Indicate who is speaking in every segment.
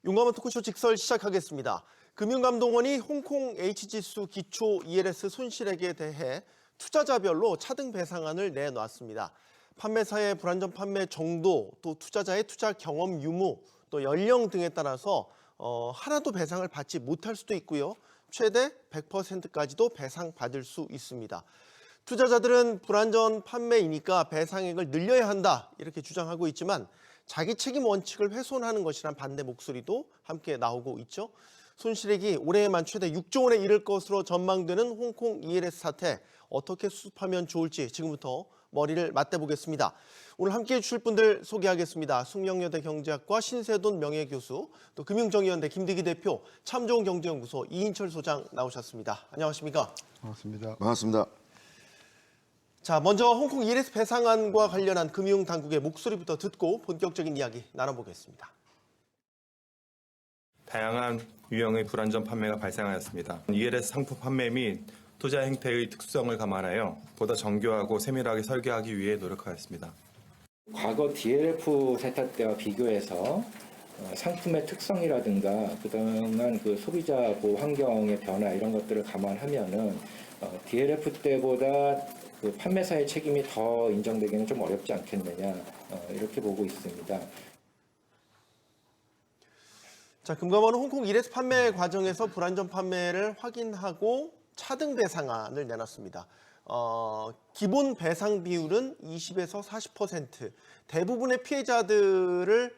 Speaker 1: 용감한 토크쇼 직설 시작하겠습니다. 금융감독원이 홍콩 H지수 기초 ELS 손실액에 대해 투자자별로 차등 배상안을 내놨습니다. 판매사의 불안전 판매 정도, 또 투자자의 투자 경험 유무, 또 연령 등에 따라서 하나도 배상을 받지 못할 수도 있고요. 최대 100%까지도 배상받을 수 있습니다. 투자자들은 불안전 판매이니까 배상액을 늘려야 한다 이렇게 주장하고 있지만 자기 책임 원칙을 훼손하는 것이란 반대 목소리도 함께 나오고 있죠. 손실액이 올해에만 최대 6조 원에 이를 것으로 전망되는 홍콩 ELS 사태 어떻게 수습하면 좋을지 지금부터 머리를 맞대보겠습니다. 오늘 함께해 주실 분들 소개하겠습니다. 숙명여대 경제학과 신세돈 명예교수, 또 금융정의연대 김대기 대표, 참좋은경제연구소 이인철 소장 나오셨습니다. 안녕하십니까?
Speaker 2: 반갑습니다.
Speaker 3: 반갑습니다.
Speaker 1: 자, 먼저 홍콩 ELS 배상안과 관련한 금융당국의 목소리부터 듣고 본격적인 이야기 나눠보겠습니다.
Speaker 4: 다양한 유형의 불안전 판매가 발생하였습니다. ELS 상품 판매 및 투자 행태의 특성을 감안하여 보다 정교하고 세밀하게 설계하기 위해 노력하였습니다.
Speaker 5: 과거 DLF 세타 때와 비교해서 상품의 특성이라든가 그동안 그 소비자 보호 환경의 변화 이런 것들을 감안하면은 DLF 때보다 그 판매사의 책임이 더 인정되기는 좀 어렵지 않겠느냐 이렇게 보고 있습니다.
Speaker 1: 자, 금감원은 홍콩 ELS 판매 과정에서 불안전 판매를 확인하고 차등 배상안을 내놨습니다. 기본 배상 비율은 20에서 40%. 대부분의 피해자들을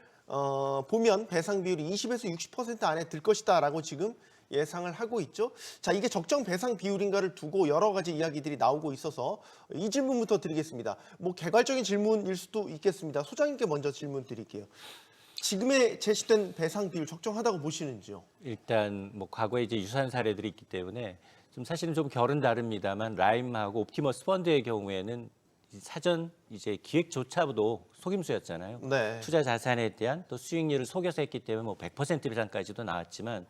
Speaker 1: 보면 배상 비율이 20에서 60% 안에 들 것이다라고 지금 예상을 하고 있죠. 자, 이게 적정 배상 비율인가를 두고 여러 가지 이야기들이 나오고 있어서 이 질문부터 드리겠습니다. 뭐 개괄적인 질문일 수도 있겠습니다. 소장님께 먼저 질문 드릴게요. 지금의 제시된 배상 비율 적정하다고 보시는지요?
Speaker 6: 일단 뭐 과거에 이제 유사한 사례들이 있기 때문에 좀 사실은 좀 결은 다릅니다만 라임하고 옵티머스 펀드의 경우에는 사전 이제 기획조차도 속임수였잖아요.
Speaker 1: 네.
Speaker 6: 투자 자산에 대한 또 수익률을 속여서 했기 때문에 뭐 100% 배상까지도 나왔지만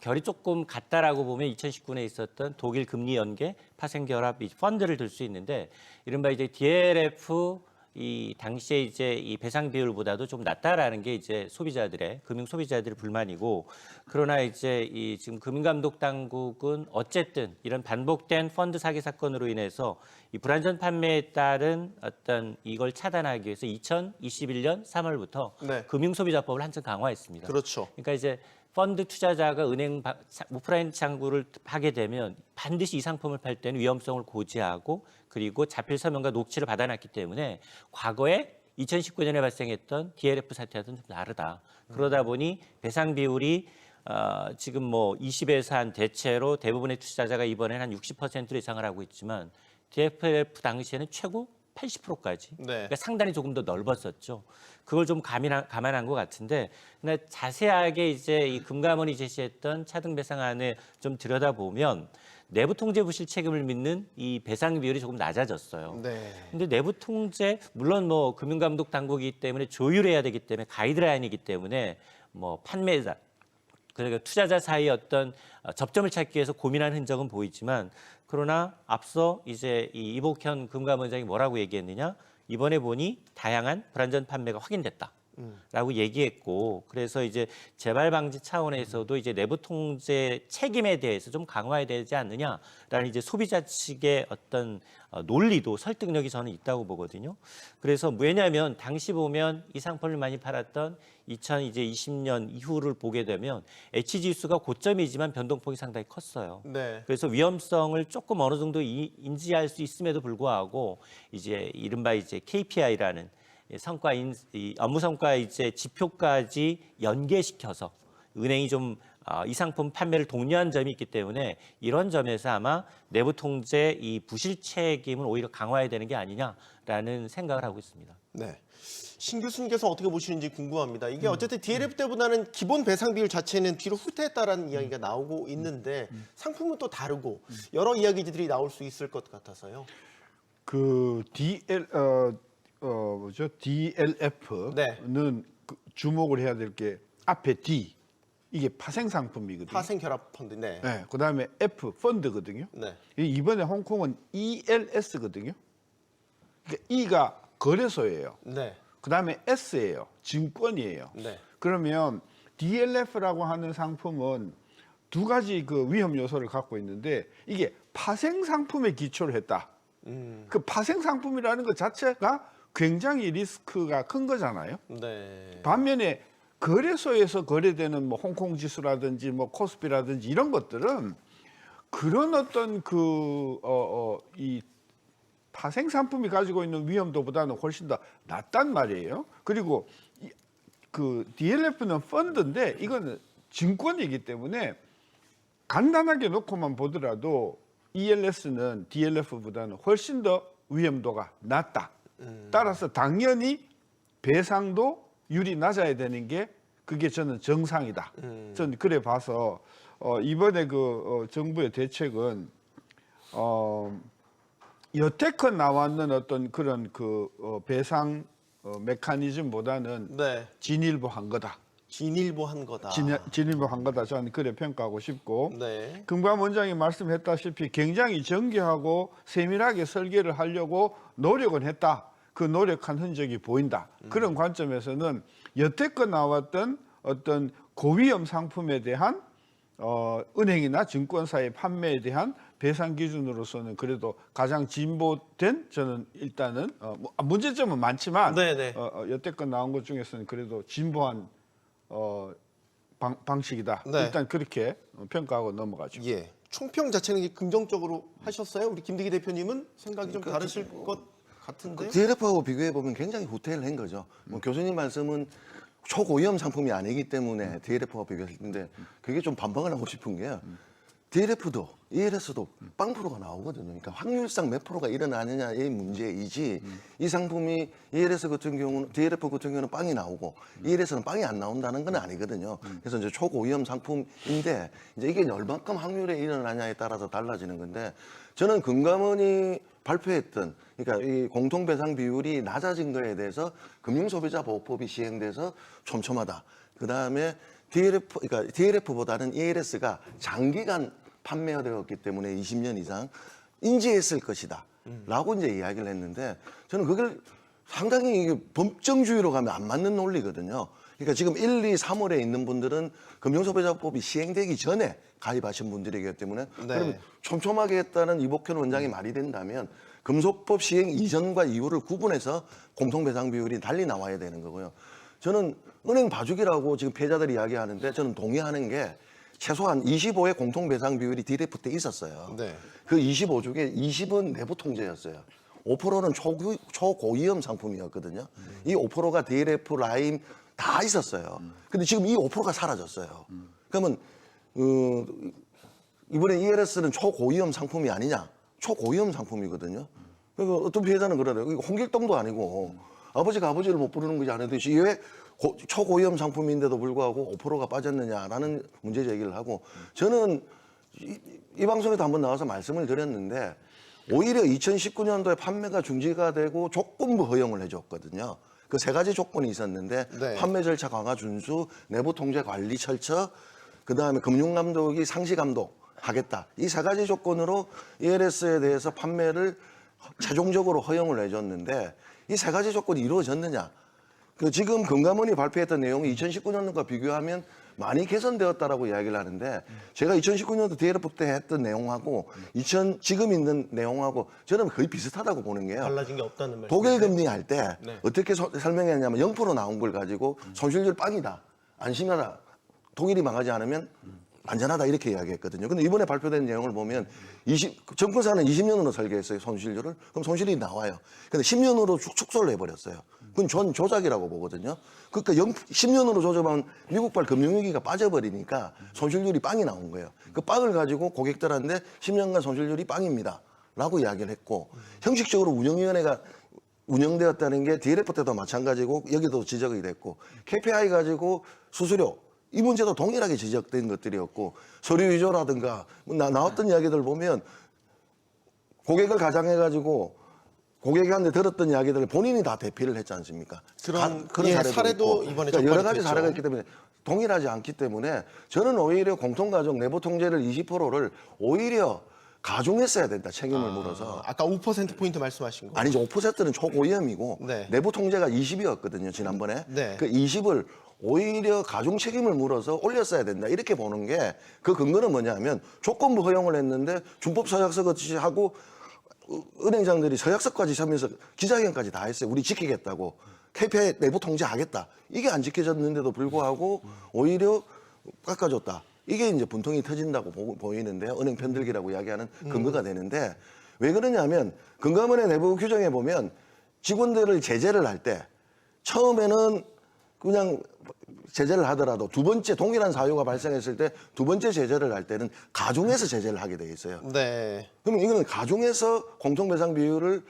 Speaker 6: 결이 조금 같다라고 보면 2019년에 있었던 독일 금리 연계 파생 결합 펀드를 들 수 있는데 이른바 이제 DLF 이 당시에 이제 이 배상 비율보다도 좀 낮다라는 게 이제 소비자들의 금융 소비자들의 불만이고 그러나 이제 이 지금 금융감독 당국은 어쨌든 이런 반복된 펀드 사기 사건으로 인해서 이 불안전 판매에 따른 어떤 이걸 차단하기 위해서 2021년 3월부터
Speaker 1: 네.
Speaker 6: 금융소비자법을 한층 강화했습니다.
Speaker 1: 그렇죠.
Speaker 6: 그러니까 이제 펀드 투자자가 은행 오프라인 창구를 하게 되면 반드시 이 상품을 팔 때는 위험성을 고지하고 그리고 자필 서명과 녹취를 받아놨기 때문에 과거에 2019년에 발생했던 DLF 사태와는 좀 다르다. 그러다 보니 배상 비율이 지금 뭐 20에서 한 대체로 대부분의 투자자가 이번에는 한 60% 이상을 하고 있지만 DLF 당시에는 최고 80%까지.
Speaker 1: 네.
Speaker 6: 그러니까 상당히 조금 더 넓었었죠. 그걸 좀 감안한 것 같은데, 근데 자세하게 이제 이 금감원이 제시했던 차등 배상안을 좀 들여다보면 내부 통제 부실 책임을 믿는 이 배상 비율이 조금 낮아졌어요.
Speaker 1: 네.
Speaker 6: 근데 내부 통제 물론 뭐 금융감독 당국이기 때문에 조율해야 되기 때문에 가이드라인이기 때문에 뭐 판매자 그러니까 투자자 사이의 어떤 접점을 찾기 위해서 고민한 흔적은 보이지만 그러나 앞서 이제 이 이복현 금감원장이 뭐라고 얘기했느냐 이번에 보니 다양한 불안전 판매가 확인됐다라고 얘기했고 그래서 이제 재발 방지 차원에서도 이제 내부 통제 책임에 대해서 좀 강화해야 되지 않느냐라는 이제 소비자 측의 어떤 논리도 설득력이 저는 있다고 보거든요. 그래서 왜냐하면 당시 보면 이 상품을 많이 팔았던 2020년 이후를 보게 되면 H지수가 고점이지만 변동폭이 상당히 컸어요.
Speaker 1: 네.
Speaker 6: 그래서 위험성을 조금 어느 정도 인지할 수 있음에도 불구하고 이제 이른바 이제 KPI라는 성과 이 업무 성과 이제 지표까지 연계시켜서 은행이 좀 이 상품 판매를 독려한 점이 있기 때문에 이런 점에서 아마 내부 통제 이 부실 책임을 오히려 강화해야 되는 게 아니냐라는 생각을 하고 있습니다.
Speaker 1: 네. 신 교수님께서 어떻게 보시는지 궁금합니다. 이게 어쨌든 DLF 때보다는 기본 배상 비율 자체는 뒤로 후퇴했다라는 이야기가 나오고 있는데 상품은 또 다르고 여러 이야기들이 나올 수 있을 것 같아서요.
Speaker 2: 그 DLF는
Speaker 1: 네.
Speaker 2: 주목을 해야 될 게 앞에 D 이게 파생 상품이거든요.
Speaker 1: 파생 결합 펀드. 네.
Speaker 2: 네, 그다음에 F 펀드거든요.
Speaker 1: 네.
Speaker 2: 이번에 홍콩은 ELS거든요. 그러니까 E가 거래소예요.
Speaker 1: 네.
Speaker 2: 그다음에 S예요. 증권이에요.
Speaker 1: 네.
Speaker 2: 그러면 DLF라고 하는 상품은 두 가지 그 위험 요소를 갖고 있는데 이게 파생 상품에 기초를 했다. 그 파생 상품이라는 것 자체가 굉장히 리스크가 큰 거잖아요.
Speaker 1: 네.
Speaker 2: 반면에 거래소에서 거래되는 뭐 홍콩 지수라든지 뭐 코스피라든지 이런 것들은 그런 어떤 이 파생 상품이 가지고 있는 위험도보다는 훨씬 더 낮단 말이에요. 그리고 그 DLF는 펀드인데 이거는 증권이기 때문에 간단하게 놓고만 보더라도 ELS는 DLF보다는 훨씬 더 위험도가 낮다. 따라서 당연히 배상도 율이 낮아야 되는 게 그게 저는 정상이다. 저는 그래 봐서 이번에 정부의 대책은 여태껏 나왔는 어떤 그런 배상 메커니즘보다는
Speaker 1: 네.
Speaker 2: 진일보한 거다.
Speaker 1: 진일보한 거다.
Speaker 2: 진일보한 거다. 저는 그래 평가하고 싶고
Speaker 1: 네.
Speaker 2: 금감 원장이 말씀했다시피 굉장히 정교하고 세밀하게 설계를 하려고 노력은 했다. 그 노력한 흔적이 보인다. 그런 관점에서는 여태껏 나왔던 어떤 고위험 상품에 대한 은행이나 증권사의 판매에 대한 배상 기준으로서는 그래도 가장 진보된 저는 일단은 문제점은 많지만
Speaker 1: 네네.
Speaker 2: 여태껏 나온 것 중에서는 그래도 진보한 방식이다.
Speaker 1: 네.
Speaker 2: 일단 그렇게 평가하고 넘어가죠.
Speaker 1: 예. 총평 자체는 긍정적으로 하셨어요? 우리 김대기 대표님은 생각이 좀 다르실 것 같은데요?
Speaker 3: DLF하고 비교해 보면 굉장히 후퇴를 한 거죠. 뭐 교수님 말씀은 초고위험 상품이 아니기 때문에 DLF와 비교했는데 그게 좀 반박을 하고 싶은 게 DLF도 ELS도 빵 프로가 나오거든요. 그러니까 확률상 몇 프로가 일어나느냐의 문제이지 이 상품이 ELS 같은 경우는 DLF 같은 경우는 빵이 나오고 ELS는 빵이 안 나온다는 건 아니거든요. 그래서 이제 초고위험 상품인데 이제 이게 얼마큼 확률에 일어나냐에 따라서 달라지는 건데 저는 금감원이 발표했던 그러니까 이 공통배상 비율이 낮아진 거에 대해서 금융소비자보호법이 시행돼서 촘촘하다. 그 다음에 그러니까 DLF보다는 ELS가 장기간 판매되었기 때문에 20년 이상 인지했을 것이다. 라고 이제 이야기를 했는데 저는 그걸 상당히 이게 법정주의로 가면 안 맞는 논리거든요. 그러니까 지금 1, 2, 3월에 있는 분들은 금융소비자법이 시행되기 전에 가입하신 분들이기 때문에 그러면 촘촘하게 했다는 이복현 원장이 말이 된다면 금소법 시행 이전과 이후를 구분해서 공통배상 비율이 달리 나와야 되는 거고요. 저는 은행 봐주기라고 지금 피해자들이 이야기하는데 저는 동의하는 게 최소한 25의 공통배상 비율이 DLF 때 있었어요.
Speaker 1: 네.
Speaker 3: 그 25 중에 20은 내부 통제였어요. 5%는 초고위험 상품이었거든요. 이 5%가 DLF, 라임 다 있었어요. 근데 지금 이 5%가 사라졌어요. 그러면 이번에 ELS는 초고위험 상품이 아니냐? 초고위험 상품이거든요. 그러니까 어떤 피해자는 그러네요. 이거 홍길동도 아니고 아버지가 아버지를 못 부르는 거지 않듯이 왜 초고위험 상품인데도 불구하고 5%가 빠졌느냐라는 문제 제기를 하고 저는 이 방송에도 한번 나와서 말씀을 드렸는데 오히려 2019년도에 판매가 중지가 되고 조건부 허용을 해줬거든요. 그 세 가지 조건이 있었는데
Speaker 1: 네.
Speaker 3: 판매 절차 강화 준수, 내부 통제 관리 철저, 그다음에 금융감독이 상시 감독 하겠다. 이 세 가지 조건으로 ELS에 대해서 판매를 최종적으로 허용을 해줬는데 이 세 가지 조건이 이루어졌느냐? 지금 금감원이 발표했던 내용이 2019년도과 비교하면 많이 개선되었다라고 이야기를 하는데 제가 2019년도 DLF 때 했던 내용하고 지금 있는 내용하고 저는 거의 비슷하다고 보는 게요.
Speaker 1: 달라진 게 없다는 말씀.
Speaker 3: 독일 금리 할 때
Speaker 1: 네.
Speaker 3: 어떻게 설명했냐면 0% 나온 걸 가지고 손실률 빵이다. 안심하다. 독일이 망하지 않으면 안전하다 이렇게 이야기했거든요. 근데 이번에 발표된 내용을 보면 정권사는 20년으로 설계했어요. 손실률을. 그럼 손실이 나와요. 근데 10년으로 축소를 해버렸어요. 그건 전 조작이라고 보거든요. 그러니까 10년으로 조정하면 미국발 금융위기가 빠져버리니까 손실률이 빵이 나온 거예요. 그 빵을 가지고 고객들한테 10년간 손실률이 빵입니다. 라고 이야기를 했고 형식적으로 운영위원회가 운영되었다는 게 DLF 때도 마찬가지고 여기도 지적이 됐고 KPI 가지고 수수료 이 문제도 동일하게 지적된 것들이었고 서류 위조라든가 나왔던 이야기들 보면 고객을 가장해가지고 고객한테 들었던 이야기들을 본인이 다 대피를 했지 않습니까?
Speaker 1: 그런
Speaker 3: 사례도
Speaker 1: 있고. 이번에
Speaker 3: 그러니까 여러
Speaker 1: 접발이
Speaker 3: 가지
Speaker 1: 됐죠.
Speaker 3: 사례가 있기 때문에 동일하지 않기 때문에 저는 오히려 공통가족 내부 통제를 20%를 오히려 가중했어야 된다. 책임을 물어서.
Speaker 1: 아까 5%포인트 말씀하신 거.
Speaker 3: 아니죠. 5%는 초고위험이고
Speaker 1: 네.
Speaker 3: 내부 통제가 20이었거든요. 지난번에.
Speaker 1: 네.
Speaker 3: 그 20을 오히려 가중 책임을 물어서 올렸어야 된다 이렇게 보는 게 그 근거는 뭐냐면 조건부 허용을 했는데 준법 서약서 같이 하고 은행장들이 서약서까지 하면서 기자회견까지 다 했어요. 우리 지키겠다고 KPI 내부 통제하겠다. 이게 안 지켜졌는데도 불구하고 오히려 깎아줬다. 이게 이제 분통이 터진다고 보이는데요. 은행 편들기라고 이야기하는 근거가 되는데 왜 그러냐면 금감원의 내부 규정에 보면 직원들을 제재를 할 때 처음에는 그냥 제재를 하더라도 두 번째 동일한 사유가 발생했을 때 두 번째 제재를 할 때는 가중해서 제재를 하게 돼 있어요.
Speaker 1: 네.
Speaker 3: 그러면 이거는 가중해서 공통배상 비율을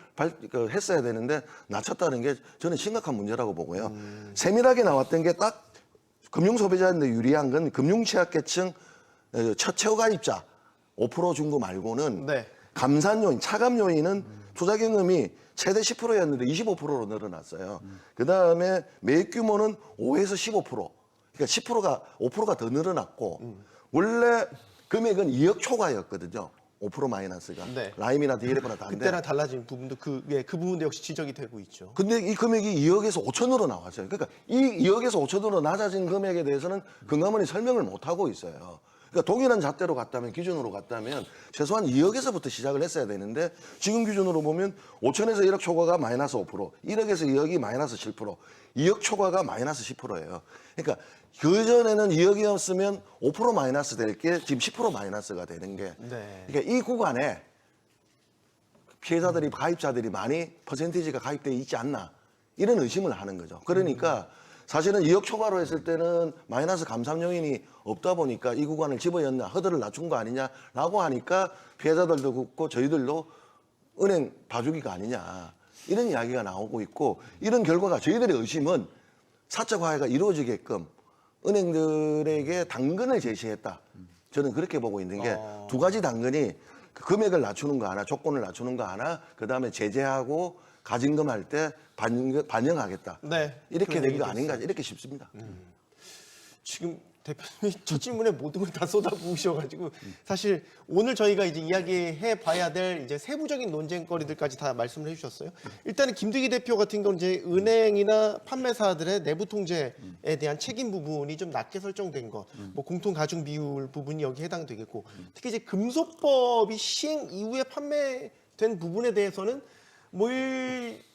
Speaker 3: 했어야 되는데 낮췄다는 게 저는 심각한 문제라고 보고요. 세밀하게 나왔던 게 딱 금융소비자한테 유리한 건 금융취약계층 첫 최고가입자 5% 준 거 말고는
Speaker 1: 네.
Speaker 3: 감산 요인, 차감 요인은 투자경험이 최대 10%였는데 25%로 늘어났어요. 그 다음에 매입 규모는 5에서 15%. 그러니까 10%가 5%가 더 늘어났고 원래 금액은 2억 초과였거든요. 5% 마이너스가.
Speaker 1: 네.
Speaker 3: 라임이나 DLF나 다른데.
Speaker 1: 그때랑 달라진 부분도 그 부분도 역시 지적이 되고 있죠.
Speaker 3: 근데 이 금액이 2억에서 5천으로 나왔어요. 그러니까 이 2억에서 5천으로 낮아진 금액에 대해서는 금감원이 설명을 못 하고 있어요. 그러니까 동일한 잣대로 갔다면 기준으로 갔다면 최소한 2억에서부터 시작을 했어야 되는데 지금 기준으로 보면 5천에서 1억 초과가 마이너스 5%, 1억에서 2억이 마이너스 7%, 2억 초과가 마이너스 10%예요. 그러니까 그전에는 2억이었으면 5% 마이너스 될 게 지금 10% 마이너스가 되는 게
Speaker 1: 네.
Speaker 3: 그러니까 이 구간에 피해자들이 가입자들이 많이 퍼센티지가 가입되어 있지 않나 이런 의심을 하는 거죠. 그러니까 사실은 2억 초과로 했을 때는 마이너스 감산 요인이 없다 보니까 이 구간을 집어였나 허들을 낮춘 거 아니냐라고 하니까 피해자들도 그렇고 저희들도 은행 봐주기가 아니냐 이런 이야기가 나오고 있고 이런 결과가 저희들의 의심은 사적 화해가 이루어지게끔 은행들에게 당근을 제시했다. 저는 그렇게 보고 있는 게 두 가지 당근이 금액을 낮추는 거 하나, 조건을 낮추는 거 하나, 그 다음에 제재하고 가징금할 때 반영하겠다.
Speaker 1: 네,
Speaker 3: 이렇게
Speaker 1: 그런
Speaker 3: 된
Speaker 1: 얘기도
Speaker 3: 거 아닌가
Speaker 1: 있어요.
Speaker 3: 이렇게 싶습니다.
Speaker 1: 지금 대표님이 첫 질문에 모든 걸 다 쏟아부으셔가지고 사실 오늘 저희가 이제 이야기해 봐야 될 이제 세부적인 논쟁거리들까지 다 말씀을 해주셨어요. 일단은 김두기 대표 같은 경우는 이제 은행이나 판매사들의 내부 통제에 대한 책임 부분이 좀 낮게 설정된 것, 뭐 공통 가중 비율 부분이 여기 해당되겠고, 특히 이제 금소법이 시행 이후에 판매된 부분에 대해서는 뭐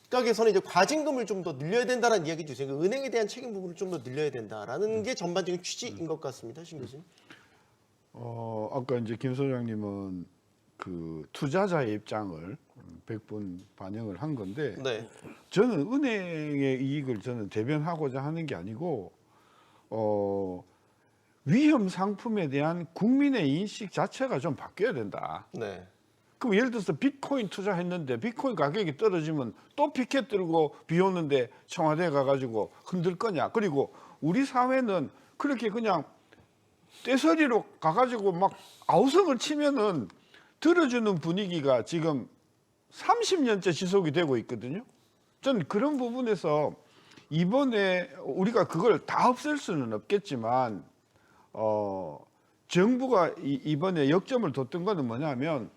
Speaker 1: 일각에서는 이제 과징금을 좀 더 늘려야 된다라는 이야기 주세요. 그러니까 은행에 대한 책임 부분을 좀 더 늘려야 된다라는 게 전반적인 취지인 것 같습니다, 신 교수님.
Speaker 2: 아까 이제 김 소장님은 그 투자자의 입장을 100분 반영을 한 건데
Speaker 1: 네.
Speaker 2: 저는 은행의 이익을 저는 대변하고자 하는 게 아니고 위험 상품에 대한 국민의 인식 자체가 좀 바뀌어야 된다.
Speaker 1: 네.
Speaker 2: 그럼 예를 들어서 비트코인 투자했는데 비트코인 가격이 떨어지면 또 피켓 들고 비 오는데 청와대 가가지고 흔들 거냐. 그리고 우리 사회는 그렇게 그냥 떼서리로 가가지고 막 아우성을 치면은 들어주는 분위기가 지금 30년째 지속이 되고 있거든요. 저는 그런 부분에서 이번에 우리가 그걸 다 없앨 수는 없겠지만 정부가 이번에 역점을 뒀던 거는 뭐냐면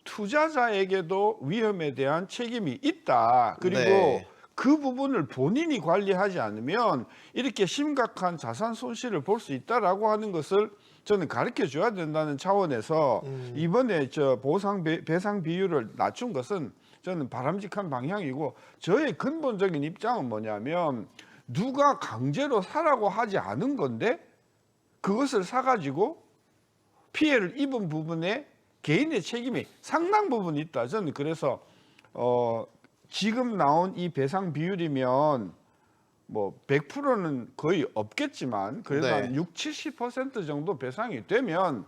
Speaker 2: 투자자에게도 위험에 대한 책임이 있다. 그리고
Speaker 1: 네.
Speaker 2: 그 부분을 본인이 관리하지 않으면 이렇게 심각한 자산 손실을 볼 수 있다라고 하는 것을 저는 가르쳐 줘야 된다는 차원에서 이번에 저 배상 비율을 낮춘 것은 저는 바람직한 방향이고 저의 근본적인 입장은 뭐냐면 누가 강제로 사라고 하지 않은 건데 그것을 사가지고 피해를 입은 부분에 개인의 책임이 상당 부분 있다. 저는 그래서 지금 나온 이 배상 비율이면 뭐 100%는 거의 없겠지만 그래도
Speaker 1: 네.
Speaker 2: 한 60-70% 정도 배상이 되면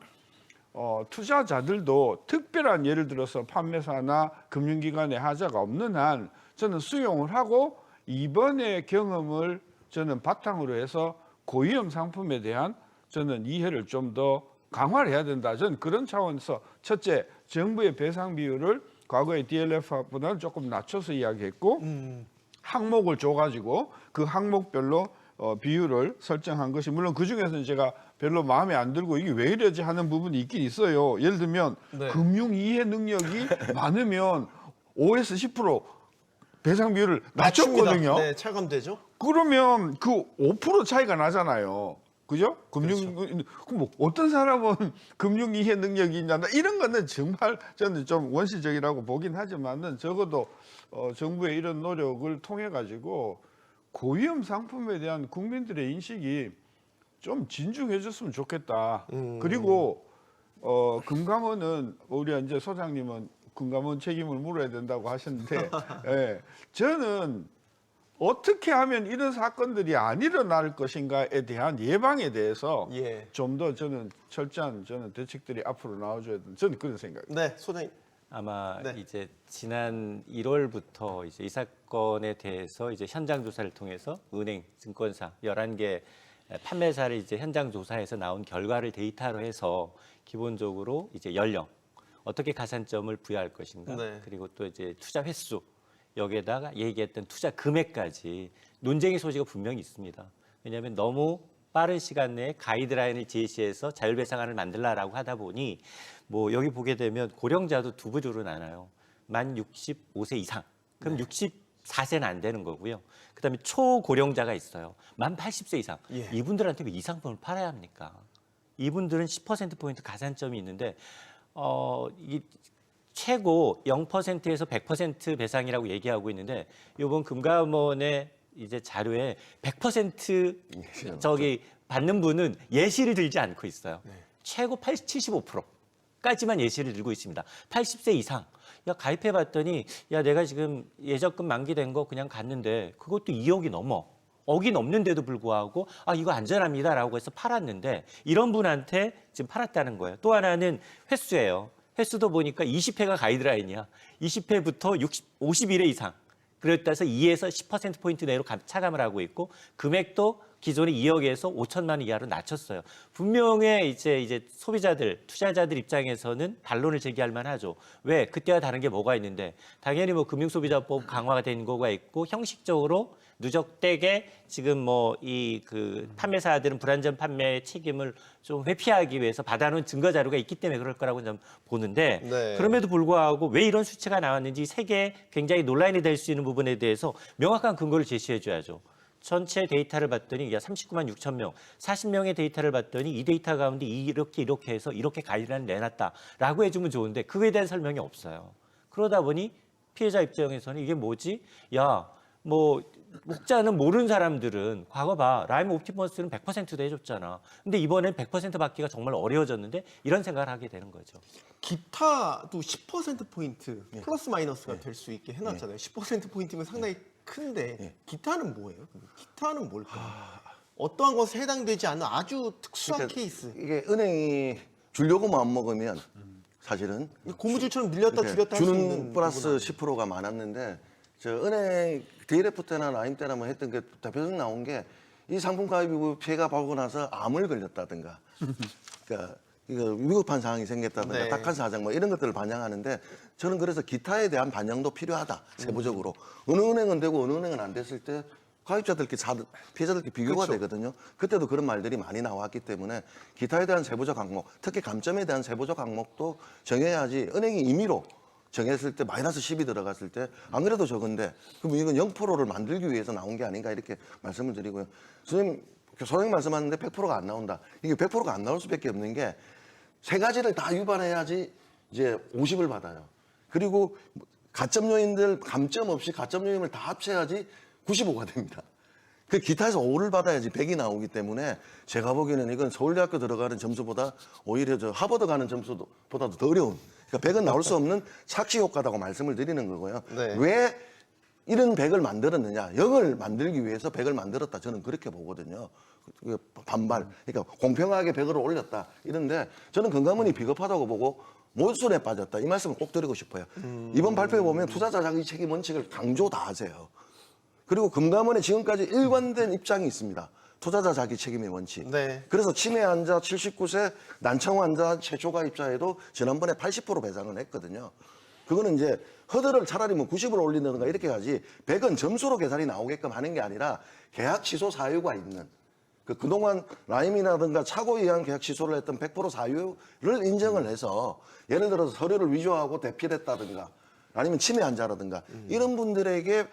Speaker 2: 투자자들도 특별한 예를 들어서 판매사나 금융기관의 하자가 없는 한 저는 수용을 하고 이번의 경험을 저는 바탕으로 해서 고위험 상품에 대한 저는 이해를 좀 더 강화를 해야 된다. 저는 그런 차원에서 첫째, 정부의 배상 비율을 과거의 DLF보다는 조금 낮춰서 이야기했고 항목을 줘가지고 그 항목별로 비율을 설정한 것이 물론 그중에서는 제가 별로 마음에 안 들고 이게 왜 이러지 하는 부분이 있긴 있어요. 예를 들면
Speaker 1: 네.
Speaker 2: 금융 이해 능력이 많으면 5에서 10% 배상 비율을 낮췄거든요.
Speaker 1: 네, 차감되죠.
Speaker 2: 그러면 그 5% 차이가 나잖아요. 그죠? 뭐 어떤 사람은 금융 이해 능력이 있냐 이런 거는 정말 저는 좀 원시적이라고 보긴 하지만은 적어도 정부의 이런 노력을 통해 가지고 고위험 상품에 대한 국민들의 인식이 좀 진중해졌으면 좋겠다. 그리고 금감원은 우리 이제 소장님은 금감원 책임을 물어야 된다고 하셨는데 예, 저는 어떻게 하면 이런 사건들이 안 일어날 것인가에 대한 예방에 대해서
Speaker 1: 예.
Speaker 2: 좀 더 저는 철저한 대책들이 앞으로 나와줘야 된다. 저는 그런 생각입니다.
Speaker 1: 네, 소장님.
Speaker 6: 아마
Speaker 1: 네.
Speaker 6: 이제 지난 1월부터 이제 이 사건에 대해서 이제 현장 조사를 통해서 은행, 증권사 11개 판매사를 이제 현장 조사해서 나온 결과를 데이터로 해서 기본적으로 이제 연령, 어떻게 가산점을 부여할 것인가,
Speaker 1: 네.
Speaker 6: 그리고 또 이제 투자 횟수, 여기에다가 얘기했던 투자 금액까지 논쟁의 소지가 분명히 있습니다. 왜냐하면 너무 빠른 시간 내에 가이드라인을 제시해서 자율배상안을 만들라라고 하다 보니 뭐 여기 보게 되면 고령자도 두 부류로 나눠요. 만 65세 이상. 그럼 64세는 안 되는 거고요. 그다음에 초고령자가 있어요. 만 80세 이상.
Speaker 1: 예.
Speaker 6: 이분들한테 왜 이 상품을 팔아야 합니까? 이분들은 10%포인트 가산점이 있는데 이 최고 0%에서 100% 배상이라고 얘기하고 있는데 이번 금감원의 이제 자료에 100% 저기 받는 분은 예시를 들지 않고 있어요. 최고 75%까지만 예시를 들고 있습니다. 80세 이상. 야, 가입해 봤더니 야, 내가 지금 예적금 만기된 거 그냥 갔는데 그것도 2억이 넘어. 억이 넘는데도 불구하고 아, 이거 안전합니다라고 해서 팔았는데 이런 분한테 지금 팔았다는 거예요. 또 하나는 횟수예요. 횟수도 보니까 20회가 가이드라인이야. 20회부터 51회 이상. 그랬다 해서 2에서 10%포인트 내로 차감을 하고 있고 금액도 기존의 2억에서 5천만 원 이하로 낮췄어요. 분명히 이제 소비자들, 투자자들 입장에서는 반론을 제기할 만하죠. 왜? 그때와 다른 게 뭐가 있는데 당연히 뭐 금융소비자법 강화가 된 거가 있고 형식적으로 누적되게 지금 뭐 이 그 판매사들은 불안전 판매의 책임을 좀 회피하기 위해서 받아놓은 증거 자료가 있기 때문에 그럴 거라고 좀 보는데
Speaker 1: 네.
Speaker 6: 그럼에도 불구하고 왜 이런 수치가 나왔는지 세계에 굉장히 논란이 될 수 있는 부분에 대해서 명확한 근거를 제시해 줘야죠. 전체 데이터를 봤더니 39만 6천 명, 40명의 데이터를 봤더니 이 데이터 가운데 이렇게 해서 이렇게 가이드라인을 내놨다라고 해주면 좋은데 그거에 대한 설명이 없어요. 그러다 보니 피해자 입장에서는 이게 뭐지? 야, 뭐 혹자는 모르는 사람들은 과거 봐 라임 옵티머스는 100%도 해줬잖아. 근데 이번엔 100% 받기가 정말 어려워졌는데 이런 생각을 하게 되는 거죠.
Speaker 1: 기타도 10%포인트 플러스 마이너스가 될 수 있게 해놨잖아요. 10%포인트면 상당히 큰데 기타는 뭐예요? 기타는 뭘까? 어떠한 것에 해당되지 않는 아주 특수한
Speaker 3: 그러니까
Speaker 1: 케이스.
Speaker 3: 이게 은행이 주려고만 안 먹으면 사실은
Speaker 1: 고무줄처럼 밀렸다
Speaker 3: 이렇게
Speaker 1: 줄였다 할 수 있는
Speaker 3: 주는 플러스
Speaker 1: 부분은
Speaker 3: 10%가 많았는데 저 은행 DLF 때나 라임 때나 뭐 했던 게 대표적 나온 게 이 상품 가입 이후 피해가 받고 나서 암을 걸렸다든가 그러니까 이거 위급한 상황이 생겼다든가
Speaker 1: 네.
Speaker 3: 딱한 사정 뭐 이런 것들을 반영하는데 저는 그래서 기타에 대한 반영도 필요하다 세부적으로 어느 은행은 되고 어느 은행은 안 됐을 때 가입자들끼리 피해자들끼리 비교가
Speaker 1: 그렇죠.
Speaker 3: 되거든요. 그때도 그런 말들이 많이 나왔기 때문에 기타에 대한 세부적 항목, 특히 감점에 대한 세부적 항목도 정해야지 은행이 임의로 정했을 때 마이너스 10이 들어갔을 때 안 그래도 적은데 그럼 이건 0%를 만들기 위해서 나온 게 아닌가 이렇게 말씀을 드리고요. 소장님 말씀하는데 100%가 안 나온다. 이게 100%가 안 나올 수밖에 없는 게 세 가지를 다 유발해야지 이제 50을 받아요. 그리고 가점 요인들 감점 없이 가점 요인을 다 합쳐야지 95가 됩니다. 그 기타에서 5를 받아야지 100이 나오기 때문에 제가 보기에는 이건 서울대학교 들어가는 점수보다 오히려 저 하버드 가는 점수보다도 더 어려운 그러니까 100은 나올 수 없는 착시 효과라고 말씀을 드리는 거고요.
Speaker 1: 네.
Speaker 3: 왜 이런 100을 만들었느냐 0을 만들기 위해서 100을 만들었다 저는 그렇게 보거든요. 반발 그러니까 공평하게 100을 올렸다 이런데 저는 금감원이 비겁하다고 보고 몰순에 빠졌다 이 말씀을 꼭 드리고 싶어요. 이번 발표에 보면 투자자 자기 책임 원칙을 강조 다 하세요. 그리고 금감원에 지금까지 일관된 입장이 있습니다. 투자자 자기 책임의 원칙.
Speaker 1: 네.
Speaker 3: 그래서 치매 환자 79세 난청 환자 최초 가입자에도 지난번에 80% 배상을 했거든요. 그거는 이제 허들을 차라리 뭐 90을 올리는가 이렇게 하지 100은 점수로 계산이 나오게끔 하는 게 아니라 계약 취소 사유가 있는 그동안 라임이라든가 착오에 의한 계약 취소를 했던 100% 사유를 인정을 해서 예를 들어서 서류를 위조하고 대필했다든가 아니면 치매 환자라든가 이런 분들에게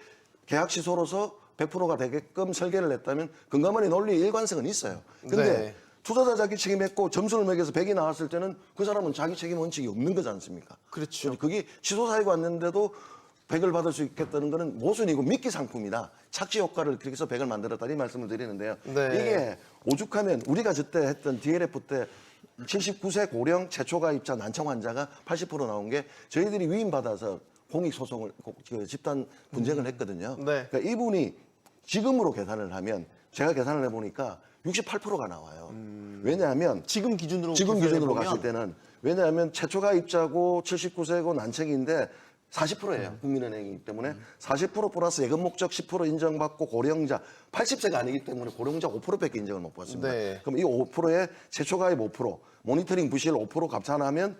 Speaker 3: 계약 취소로서 100%가 되게끔 설계를 했다면 금감원의 논리의 일관성은 있어요. 근데
Speaker 1: 네.
Speaker 3: 투자자 자기 책임했고 점수를 매겨서 100이 나왔을 때는 그 사람은 자기 책임 원칙이 없는 거지 않습니까?
Speaker 1: 그렇죠.
Speaker 3: 그게 취소 사유가 왔는데도 100을 받을 수 있겠다는 거는 모순이고 미끼 상품이다. 착지 효과를 그렇게 해서 100을 만들었다. 이 말씀을 드리는데요.
Speaker 1: 네.
Speaker 3: 이게 오죽하면 우리가 저때 했던 DLF 때 79세 고령 최초 가입자 난청 환자가 80% 나온 게 저희들이 위임받아서 공익소송을 집단 분쟁을 했거든요.
Speaker 1: 네.
Speaker 3: 그러니까 이분이 지금으로 계산을 하면 제가 계산을 해보니까 68%가 나와요. 왜냐하면
Speaker 1: 지금 기준으로
Speaker 3: 지금 기준으로
Speaker 1: 계산해보면
Speaker 3: 갔을 때는 왜냐하면 최초 가입자고 79세고 난청인데 40%예요. 국민은행이기 때문에 40% 플러스 예금 목적 10% 인정받고 고령자 80세가 아니기 때문에 고령자 5%밖에 인정을 못 받습니다.
Speaker 1: 네.
Speaker 3: 그럼 이 5%에 최초 가입 5%, 모니터링 부실 5% 감산하면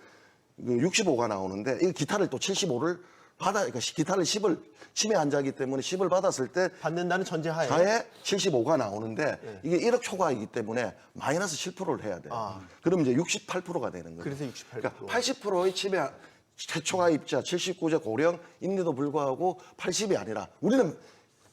Speaker 3: 65가 나오는데 이 기타를 또 75를 그러니까 기타를 10을 치매 환자이기 때문에 10을 받았을 때
Speaker 1: 받는다는 전제하에
Speaker 3: 가에 75가 나오는데 이게 1억 초과이기 때문에 마이너스 7%를 해야 돼요. 그럼 이제 68%가 되는 거예요.
Speaker 1: 그래서 68%.
Speaker 3: 그러니까 80%의 치매 최초가 입자 79세 고령인데도 불구하고 80이 아니라 우리는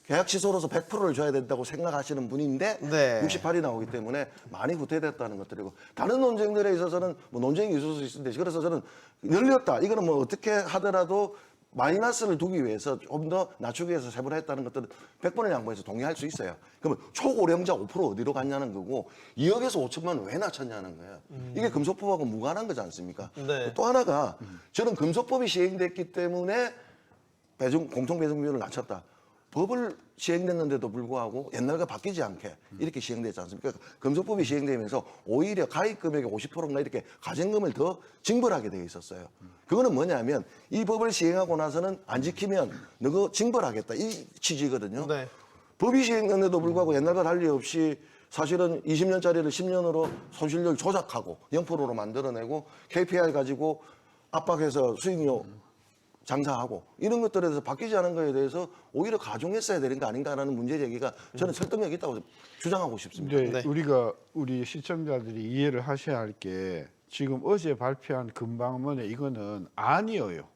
Speaker 3: 계약 취소로서 100%를 줘야 된다고 생각하시는 분인데
Speaker 1: 네.
Speaker 3: 68이 나오기 때문에 많이 후퇴됐다는 것들이고 다른 논쟁들에 있어서는 뭐 논쟁이 있을 수 있는데 그래서 저는 열렸다. 이거는 뭐 어떻게 하더라도 마이너스를 두기 위해서 좀 더 낮추기 위해서 세분화 했다는 것들은 100번을 양보해서 동의할 수 있어요. 그러면 초고령자 5% 어디로 갔냐는 거고 2억에서 5천만 원 왜 낮췄냐는 거예요. 이게 금소법하고 무관한 거지 않습니까?
Speaker 1: 네.
Speaker 3: 또 하나가 저는 금소법이 시행됐기 때문에 공통배송비율을 낮췄다. 법을 시행됐는데도 불구하고 옛날과 바뀌지 않게 이렇게 시행되지 않습니까? 금소법이 시행되면서 오히려 가입 금액의 50%인가 이렇게 가정금을 더 징벌하게 되어 있었어요. 그거는 뭐냐면 이 법을 시행하고 나서는 안 지키면 너가 징벌하겠다 이 취지거든요.
Speaker 1: 네.
Speaker 3: 법이 시행됐는데도 불구하고 옛날과 달리 없이 사실은 20년짜리를 10년으로 손실률 조작하고 0%로 만들어내고 KPI 가지고 압박해서 수익료 장사하고 이런 것들에 대해서 바뀌지 않은 거에 대해서 오히려 가중했어야 되는 거 아닌가라는 문제 제기가 저는 설득력이 있다고 주장하고 싶습니다.
Speaker 2: 이제
Speaker 1: 네.
Speaker 2: 우리 시청자들이 이해를 하셔야 할 게 지금 어제 발표한 금감원의 이거는 아니에요.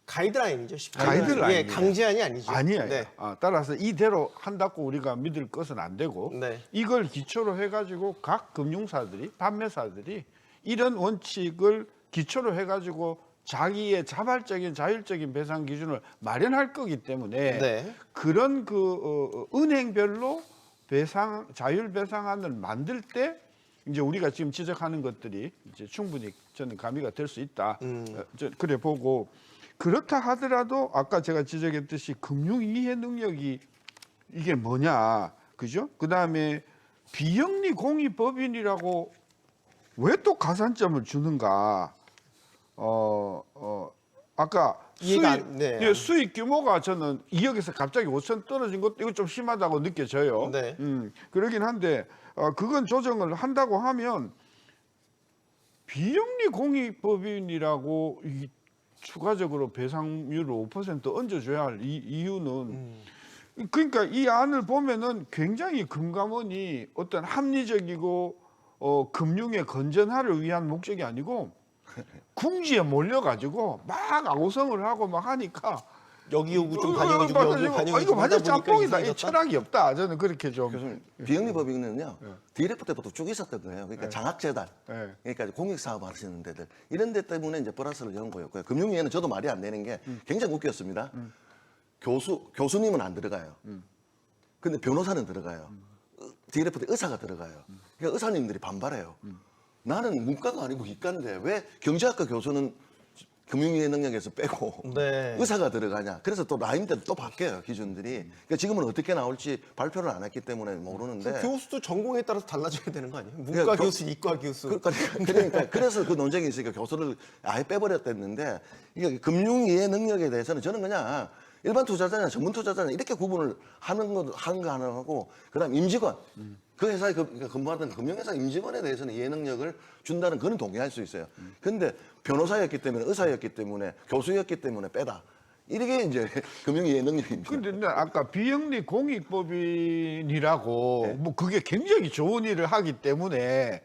Speaker 1: 가이드라인이죠.
Speaker 2: 가이드라인이에요.
Speaker 1: 예, 강제안이 아니죠.
Speaker 2: 아니에요.
Speaker 1: 네.
Speaker 2: 따라서 이대로 한다고 우리가 믿을 것은 안 되고
Speaker 1: 네.
Speaker 2: 이걸 기초로 해가지고 각 금융사들이 판매사들이 이런 원칙을 기초로 해가지고 자기의 자발적인 자율적인 배상 기준을 마련할 거기 때문에
Speaker 1: 네.
Speaker 2: 그런 은행별로 배상 자율 배상안을 만들 때 이제 우리가 지금 지적하는 것들이 이제 충분히 저는 가미가 될 수 있다. 그래 보고 그렇다 하더라도 아까 제가 지적했듯이 금융 이해 능력이 이게 뭐냐, 그죠? 그 다음에 비영리 공익법인이라고 왜 또 가산점을 주는가? 아까
Speaker 1: 이해가
Speaker 2: 수익,
Speaker 1: 네.
Speaker 2: 예, 수익 규모가 저는 2억에서 갑자기 5천 떨어진 것도 이거 좀 심하다고 느껴져요.
Speaker 1: 네.
Speaker 2: 그러긴 한데 그건 조정을 한다고 하면 비영리 공익법인이라고 이 추가적으로 배상률을 5% 얹어줘야 할 이유는 그러니까 이 안을 보면은 굉장히 금감원이 어떤 합리적이고 금융의 건전화를 위한 목적이 아니고 궁지에 몰려가지고 막 아우성을 하고 막 하니까
Speaker 1: 여기 요구 좀 반영해주고 여기 반영해주고
Speaker 2: 이거 완전
Speaker 1: 하다 보니까
Speaker 2: 짬뽕이다. 이
Speaker 1: 이상해졌다?
Speaker 2: 철학이 없다. 저는 그렇게 좀.
Speaker 3: 교수님, 비영리법인은요, DLF 때부터 쭉 있었던 거예요. 그러니까 장학재단,
Speaker 2: 네.
Speaker 3: 그러니까 공익사업 하시는 데들, 이런 데 때문에 이제 플러스를 연 거였고요. 금융위에는 저도 말이 안 되는 게 굉장히 웃겼습니다. 교수님은 안 들어가요. 근데 변호사는 들어가요. DLF 때 의사가 들어가요. 그러니까 의사님들이 반발해요. 나는 문과가 아니고 이과인데 왜 경제학과 교수는 금융이해 능력에서 빼고
Speaker 1: 네.
Speaker 3: 의사가 들어가냐. 그래서 또 라인대로 또 바뀌어요, 기준들이. 그러니까 지금은 어떻게 나올지 발표를 안 했기 때문에 모르는데.
Speaker 1: 교수도 전공에 따라서 달라져야 되는 거 아니에요? 문과
Speaker 3: 그러니까
Speaker 1: 교수, 이과 교수.
Speaker 3: 그러니까 그래서 그 논쟁이 있으니까 교수를 아예 빼버렸댔는데 이게 금융이해 능력에 대해서는 저는 그냥 일반 투자자냐 전문 투자자냐 이렇게 구분을 하는 거 하고 그다음 임직원 그 회사에 근무하던 금융회사 임직원에 대해서는 이해 능력을 준다는 그는 동의할 수 있어요. 근데 변호사였기 때문에 의사였기 때문에 교수였기 때문에 빼다. 이게 이제 금융 이해 능력입니다.
Speaker 2: 근데 아까 비영리 공익법인이라고 뭐 그게 굉장히 좋은 일을 하기 때문에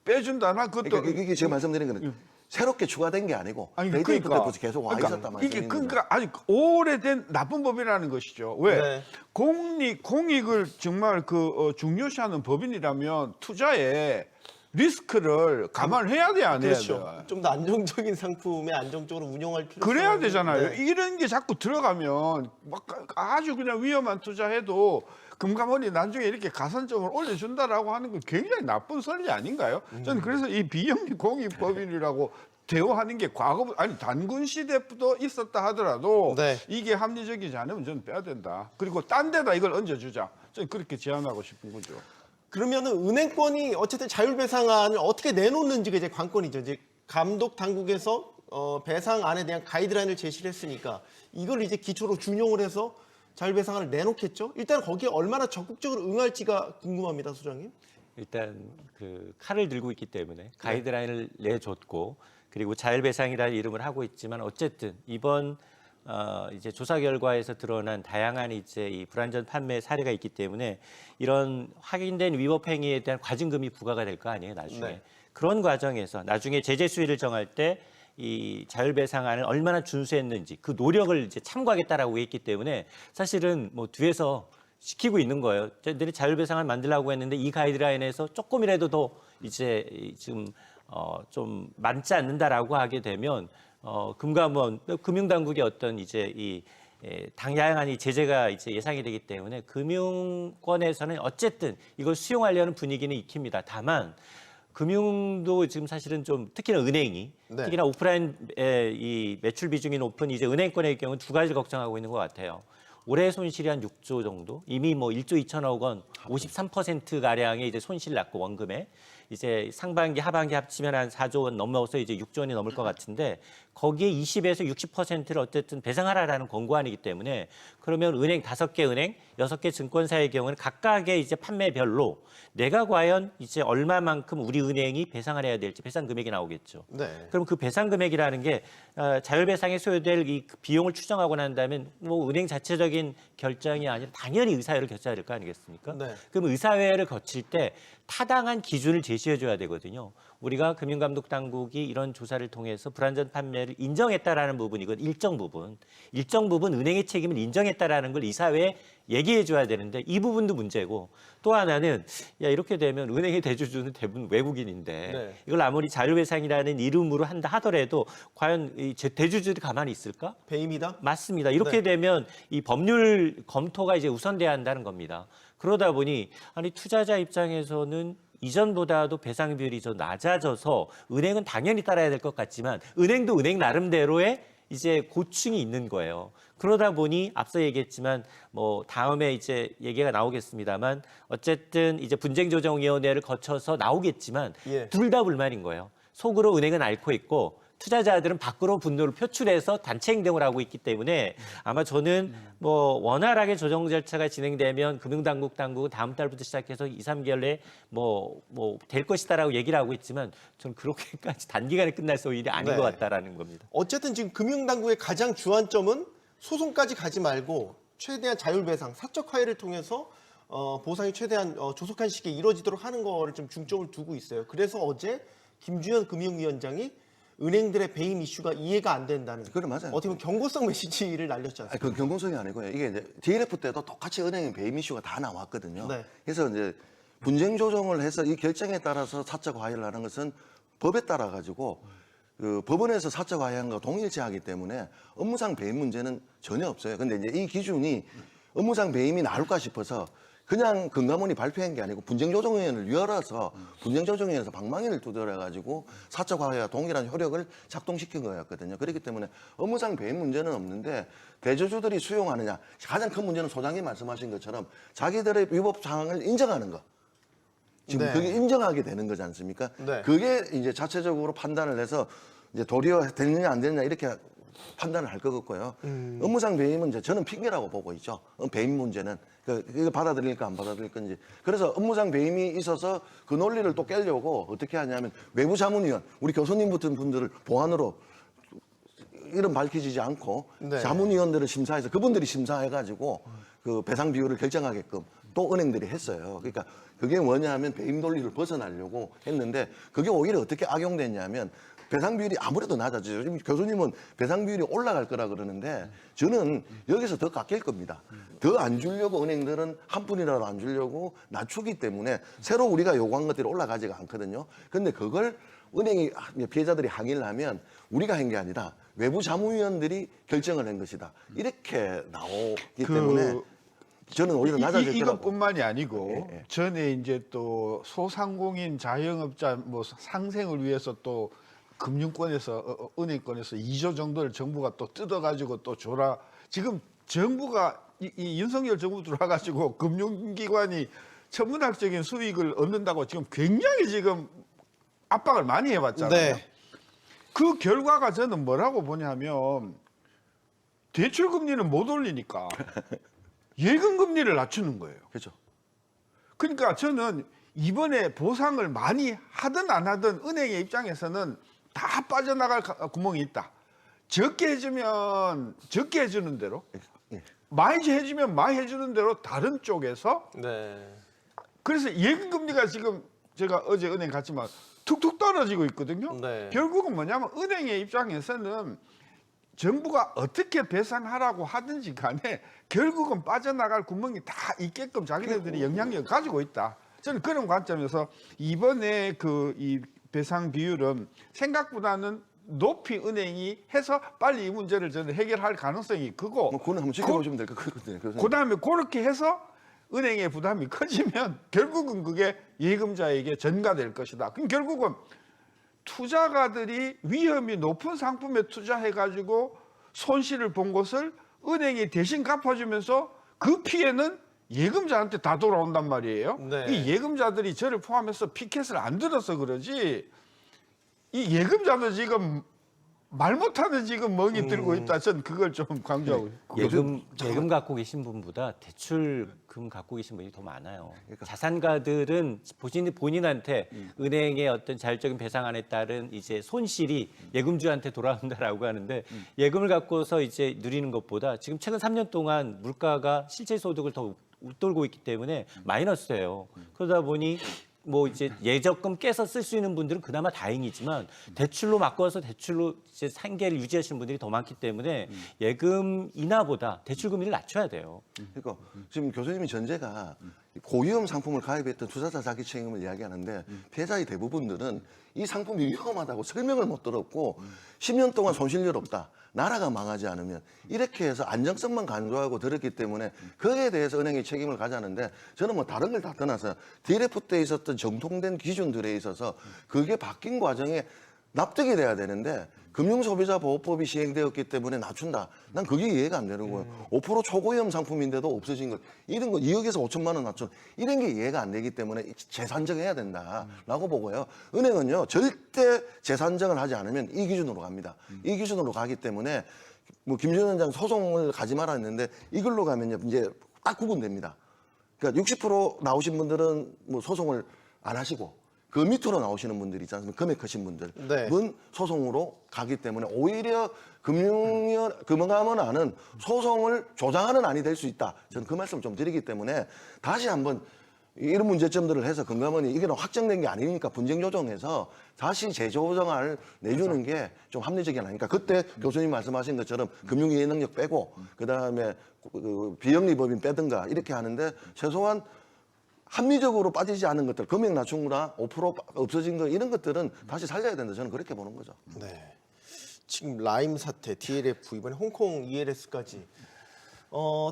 Speaker 2: 빼준다나 그것도
Speaker 3: 그러니까 이게 제가 말씀드린 거는 새롭게 추가된 게 아니고
Speaker 2: 아니,
Speaker 3: 데이트레이프
Speaker 2: 그러니까,
Speaker 3: 때부터 계속 와 있었단 말이죠.
Speaker 2: 이게 그러니까 아니 오래된 나쁜 법이라는 것이죠. 왜
Speaker 1: 네.
Speaker 2: 공익을 정말 중요시하는 법인이라면 투자에 리스크를 감안해야 돼, 안 해야 돼?
Speaker 1: 그렇죠. 좀 더 안정적인 상품에 안정적으로 운용할 필요성이
Speaker 2: 그래야 되잖아요.
Speaker 1: 네.
Speaker 2: 이런 게 자꾸 들어가면 막 아주 그냥 위험한 투자해도 금감원이 나중에 이렇게 가산점을 올려준다라고 하는 건 굉장히 나쁜 선이 아닌가요? 저는 그래서 이 비영리 공익법인이라고 대우하는 게 단군 시대부터 있었다 하더라도
Speaker 1: 네.
Speaker 2: 이게 합리적이지 않으면 저는 빼야 된다. 그리고 딴 데다 이걸 얹어주자. 저는 그렇게 제안하고 싶은 거죠.
Speaker 1: 그러면은 은행권이 어쨌든 자율배상안을 어떻게 내놓는지가 이제 관건이죠. 이제 감독 당국에서 배상안에 대한 가이드라인을 제시를 했으니까 이걸 이제 기초로 준용을 해서 자율배상안을 내놓겠죠. 일단 거기에 얼마나 적극적으로 응할지가 궁금합니다, 소장님.
Speaker 6: 일단 그 칼을 들고 있기 때문에 가이드라인을 내줬고 그리고 자율배상이라는 이름을 하고 있지만 어쨌든 이번 이제 조사 결과에서 드러난 다양한 이제 이 불안전 판매 사례가 있기 때문에 이런 확인된 위법 행위에 대한 과징금이 부과가 될 거 아니에요, 나중에.
Speaker 1: 네.
Speaker 6: 그런 과정에서 나중에 제재 수위를 정할 때 이 자율배상안을 얼마나 준수했는지 그 노력을 이제 참고하겠다라고 했기 때문에 사실은 뭐 뒤에서 시키고 있는 거예요. 저희들이 자율배상을 만들려고 했는데 이 가이드라인에서 조금이라도 더 이제 지금 좀 맞지 않는다라고 하게 되면 금감원, 금융당국의 어떤 이제 이 다양한 이 제재가 이제 예상이 되기 때문에 금융권에서는 어쨌든 이걸 수용하려는 분위기는 익힙니다. 다만 금융도 지금 사실은 좀 특히나 은행이
Speaker 1: 네.
Speaker 6: 특히나 오프라인 이 매출 비중이 높은 이제 은행권의 경우는 두 가지를 걱정하고 있는 것 같아요. 올해 손실이 한 6조 정도, 이미 뭐 1조 2천억 원, 53% 가량의 이제 손실 났고 원금에 이제 상반기 하반기 합치면 한 4조 원 넘어서 이제 6조 원이 넘을 것 같은데 거기에 20에서 60%를 어쨌든 배상하라라는 권고안이기 때문에 그러면 은행 5개 은행, 6개 증권사의 경우는 각각의 이제 판매별로 내가 과연 이제 얼마만큼 우리 은행이 배상을 해야 될지 배상 금액이 나오겠죠.
Speaker 1: 네.
Speaker 6: 그럼 그 배상 금액이라는 게 자율배상에 소요될 이 비용을 추정하고 난 다음에 뭐 은행 자체적인 결정이 아니라 당연히 의사회를 결정해야 될 거 아니겠습니까?
Speaker 1: 네.
Speaker 6: 그럼 의사회를 거칠 때 타당한 기준을 제시해 줘야 되거든요. 우리가 금융감독당국이 이런 조사를 통해서 불안전 판매를 인정했다라는 부분이건 일정 부분 은행의 책임을 인정했다라는 걸 이사회에 얘기해 줘야 되는데 이 부분도 문제고 또 하나는 야 이렇게 되면 은행의 대주주는 대부분 외국인인데
Speaker 1: 네.
Speaker 6: 이걸 아무리 자율배상이라는 이름으로 한다 하더라도 과연 이 대주주들이 가만히 있을까?
Speaker 1: 배임이다?
Speaker 6: 맞습니다. 이렇게
Speaker 1: 네.
Speaker 6: 되면 이 법률 검토가 이제 우선돼야 한다는 겁니다. 그러다 보니 아니 투자자 입장에서는 이전보다도 배상 비율이 좀 낮아져서 은행은 당연히 따라야 될 것 같지만 은행도 은행 나름대로의 이제 고충이 있는 거예요. 그러다 보니 앞서 얘기했지만 뭐 다음에 이제 얘기가 나오겠습니다만 어쨌든 이제 분쟁조정위원회를 거쳐서 나오겠지만
Speaker 1: 예.
Speaker 6: 둘 다 불만인 거예요. 속으로 은행은 앓고 있고 투자자들은 밖으로 분노를 표출해서 단체 행동을 하고 있기 때문에 아마 저는 뭐 원활하게 조정 절차가 진행되면 금융당국은 다음 달부터 시작해서 2, 3개월 내에 뭐 될 것이다라고 얘기를 하고 있지만 저는 그렇게까지 단기간에 끝날 일이 아닌
Speaker 1: 네.
Speaker 6: 것 같다라는 겁니다.
Speaker 1: 어쨌든 지금 금융당국의 가장 주안점은 소송까지 가지 말고 최대한 자율배상, 사적 화해를 통해서 보상이 최대한 조속한 시기에 이루어지도록 하는 거를 좀 중점을 두고 있어요. 그래서 어제 김주현 금융위원장이 은행들의 배임 이슈가 이해가 안 된다는.
Speaker 3: 그래, 맞아요.
Speaker 1: 어떻게 보면 경고성 메시지를 날렸지
Speaker 3: 아니,
Speaker 1: 않습니까?
Speaker 3: 그 경공성이 아니고요. 이게 이제 DLF 때도 똑같이 은행의 배임 이슈가 다 나왔거든요.
Speaker 1: 네.
Speaker 3: 그래서 이제 분쟁 조정을 해서 이 결정에 따라서 사적 화해를 하는 것은 법에 따라 가지고 그 법원에서 사적 화해한 거 동일시하기 때문에 업무상 배임 문제는 전혀 없어요. 근데 이제 이 기준이 업무상 배임이 나올까 싶어서 그냥 금감원이 발표한 게 아니고 분쟁조정위원회를 열어서 분쟁조정위원회에서 방망이를 두드려 가지고 사적 화해와 동일한 효력을 작동시킨 거였거든요. 그렇기 때문에 업무상 배임 문제는 없는데 대주주들이 수용하느냐 가장 큰 문제는 소장님 말씀하신 것처럼 자기들의 위법 상황을 인정하는 거. 지금
Speaker 1: 네.
Speaker 3: 그게 인정하게 되는 거지 않습니까?
Speaker 1: 네.
Speaker 3: 그게 이제 자체적으로 판단을 해서 이제 도리어 되느냐 안 되느냐 이렇게 판단을 할 것 같고요. 업무상 배임은 이제 저는 핑계라고 보고 있죠. 배임 문제는 이거 받아들일까 안 받아들일 건지. 그래서 업무상 배임이 있어서 그 논리를 또 깨려고 어떻게 하냐면 외부 자문위원, 우리 교수님 같은 분들을 보안으로 이름 밝혀지지 않고
Speaker 1: 네.
Speaker 3: 자문위원들을 심사해서 그분들이 심사해가지고 그 배상 비율을 결정하게끔 또 은행들이 했어요. 그러니까 그게 뭐냐면 배임 논리를 벗어나려고 했는데 그게 오히려 어떻게 악용됐냐면 배상 비율이 아무래도 낮아지죠. 지금 교수님은 배상 비율이 올라갈 거라 그러는데 저는 여기서 더 깎일 겁니다. 더 안 주려고 은행들은 한 푼이라도 안 주려고 낮추기 때문에 새로 우리가 요구한 것들이 올라가지가 않거든요. 그런데 그걸 은행이 피해자들이 항의를 하면 우리가 한 게 아니라 외부 자문위원들이 결정을 한 것이다. 이렇게 나오기 때문에 저는 오히려 낮아질 거라고.
Speaker 2: 이것뿐만이 아니고
Speaker 3: 예, 예.
Speaker 2: 전에 이제 또 소상공인 자영업자 뭐 상생을 위해서 또 금융권에서 은행권에서 2조 정도를 정부가 또 뜯어가지고 또 줘라. 지금 정부가 이 윤석열 정부 들어와가지고 금융기관이 천문학적인 수익을 얻는다고 지금 굉장히 지금 압박을 많이 해왔잖아요.
Speaker 1: 네.
Speaker 2: 그 결과가 저는 뭐라고 보냐면 대출 금리는 못 올리니까 예금 금리를 낮추는 거예요.
Speaker 3: 그렇죠.
Speaker 2: 그러니까 저는 이번에 보상을 많이 하든 안 하든 은행의 입장에서는 다 빠져나갈 구멍이 있다. 적게 해주면 적게 해주는 대로,
Speaker 3: 예.
Speaker 2: 많이 해주면 많이 해주는 대로 다른 쪽에서
Speaker 1: 네.
Speaker 2: 그래서 예금 금리가 지금 제가 어제 은행 갔지만 툭툭 떨어지고 있거든요.
Speaker 1: 네.
Speaker 2: 결국은 뭐냐면 은행의 입장에서는 정부가 어떻게 배상하라고 하든지 간에 결국은 빠져나갈 구멍이 다 있게끔 자기네들이 영향력을 가지고 있다. 저는 그런 관점에서 이번에 그 이 배상 비율은 생각보다는 높이 은행이 해서 빨리 이 문제를 저는 해결할 가능성이 크고
Speaker 3: 뭐 그거는 한번 지켜보시면 될 것 같거든요.
Speaker 2: 그다음에 그렇게 해서 은행의 부담이 커지면 결국은 그게 예금자에게 전가될 것이다. 그럼 결국은 투자가들이 위험이 높은 상품에 투자해가지고 손실을 본 것을 은행이 대신 갚아주면서 그 피해는 예금자한테 다 돌아온단 말이에요.
Speaker 1: 네.
Speaker 2: 이 예금자들이 저를 포함해서 피켓을 안 들어서 그러지 이 예금자도 지금 말 못하는 지금 멍이 들고 있다. 전 그걸 좀 강조하고 있어요.
Speaker 6: 예금 갖고 계신 분보다 대출금 갖고 계신 분이 더 많아요.
Speaker 3: 그러니까.
Speaker 6: 자산가들은 본인한테 은행의 어떤 자율적인 배상안에 따른 이제 손실이 예금주한테 돌아온다라고 하는데 예금을 갖고서 이제 누리는 것보다 지금 최근 3년 동안 물가가 실제 소득을 더 웃돌고 있기 때문에 마이너스예요. 그러다 보니 뭐 이제 예적금 깨서 쓸 수 있는 분들은 그나마 다행이지만 대출로 바꿔서 대출로 이제 생계를 유지하시는 분들이 더 많기 때문에 예금 인하보다 대출 금리를 낮춰야 돼요.
Speaker 3: 그러니까 지금 교수님이 전제가 고위험 상품을 가입했던 투자자 자기 책임을 이야기하는데 피해자의 대부분들은 이 상품이 위험하다고 설명을 못 들었고 10년 동안 손실률 없다. 나라가 망하지 않으면 이렇게 해서 안정성만 강조하고 들었기 때문에 거기에 대해서 은행이 책임을 가자는데 저는 뭐 다른 걸 다 떠나서 DLF 때 있었던 정통된 기준들에 있어서 그게 바뀐 과정에 납득이 돼야 되는데 금융소비자보호법이 시행되었기 때문에 낮춘다. 난 그게 이해가 안 되는 거예요. 5% 초고위험 상품인데도 없어진 것. 이런 거 2억에서 5천만 원 낮춘. 이런 게 이해가 안 되기 때문에 재산정해야 된다라고 보고요. 은행은요. 절대 재산정을 하지 않으면 이 기준으로 갑니다. 이 기준으로 가기 때문에 뭐 김준현 원장 소송을 가지 마라 했는데 이걸로 가면요. 이제 딱 구분됩니다. 그러니까 60% 나오신 분들은 뭐 소송을 안 하시고 그 밑으로 나오시는 분들 있지 않습니까? 금액 크신 분들은
Speaker 1: 네.
Speaker 3: 소송으로 가기 때문에 오히려 금감원안은 소송을 조장하는 안이 될 수 있다. 저는 그 말씀을 좀 드리기 때문에 다시 한번 이런 문제점들을 해서 금감원이 이게 확정된 게 아니니까 분쟁 조정해서 다시 재조정을 내주는 게 좀 합리적이 아니니까 그때 교수님 말씀하신 것처럼 금융이해 능력 빼고 그다음에 그 비영리법인 빼든가 이렇게 하는데 최소한 합리적으로 빠지지 않은 것들, 금액 낮춘 거나 5% 없어진 거 이런 것들은 다시 살려야 된다. 저는 그렇게 보는 거죠.
Speaker 1: 네. 지금 라임 사태, DLF 이번에 홍콩 ELS까지.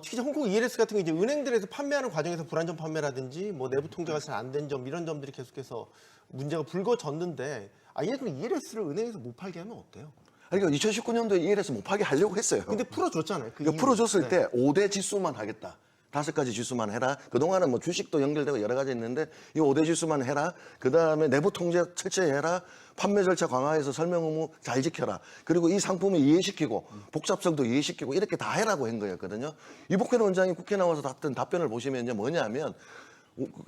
Speaker 1: 특히 이제 홍콩 ELS 같은 게 이제 은행들에서 판매하는 과정에서 불안전 판매라든지 뭐 내부 통제가 잘 안 된 점 이런 점들이 계속해서 문제가 불거졌는데 아예 그럼 ELS를 은행에서 못 팔게 하면 어때요?
Speaker 3: 그러니까 2019년도에 ELS 못 파게 하려고 했어요.
Speaker 1: 근데 풀어줬잖아요. 그
Speaker 3: 그러니까
Speaker 1: 이후에.
Speaker 3: 풀어줬을
Speaker 1: 네.
Speaker 3: 때 5대 지수만 하겠다. 5가지 지수만 해라. 그동안은 뭐 주식도 연결되고 여러 가지 있는데 이 5대 지수만 해라. 그다음에 내부 통제 철저히 해라. 판매 절차 강화해서 설명 의무 잘 지켜라. 그리고 이 상품을 이해시키고 복잡성도 이해시키고 이렇게 다 해라고 한 거였거든요. 이복현 원장이 국회 나와서 했던 답변을 보시면요. 뭐냐면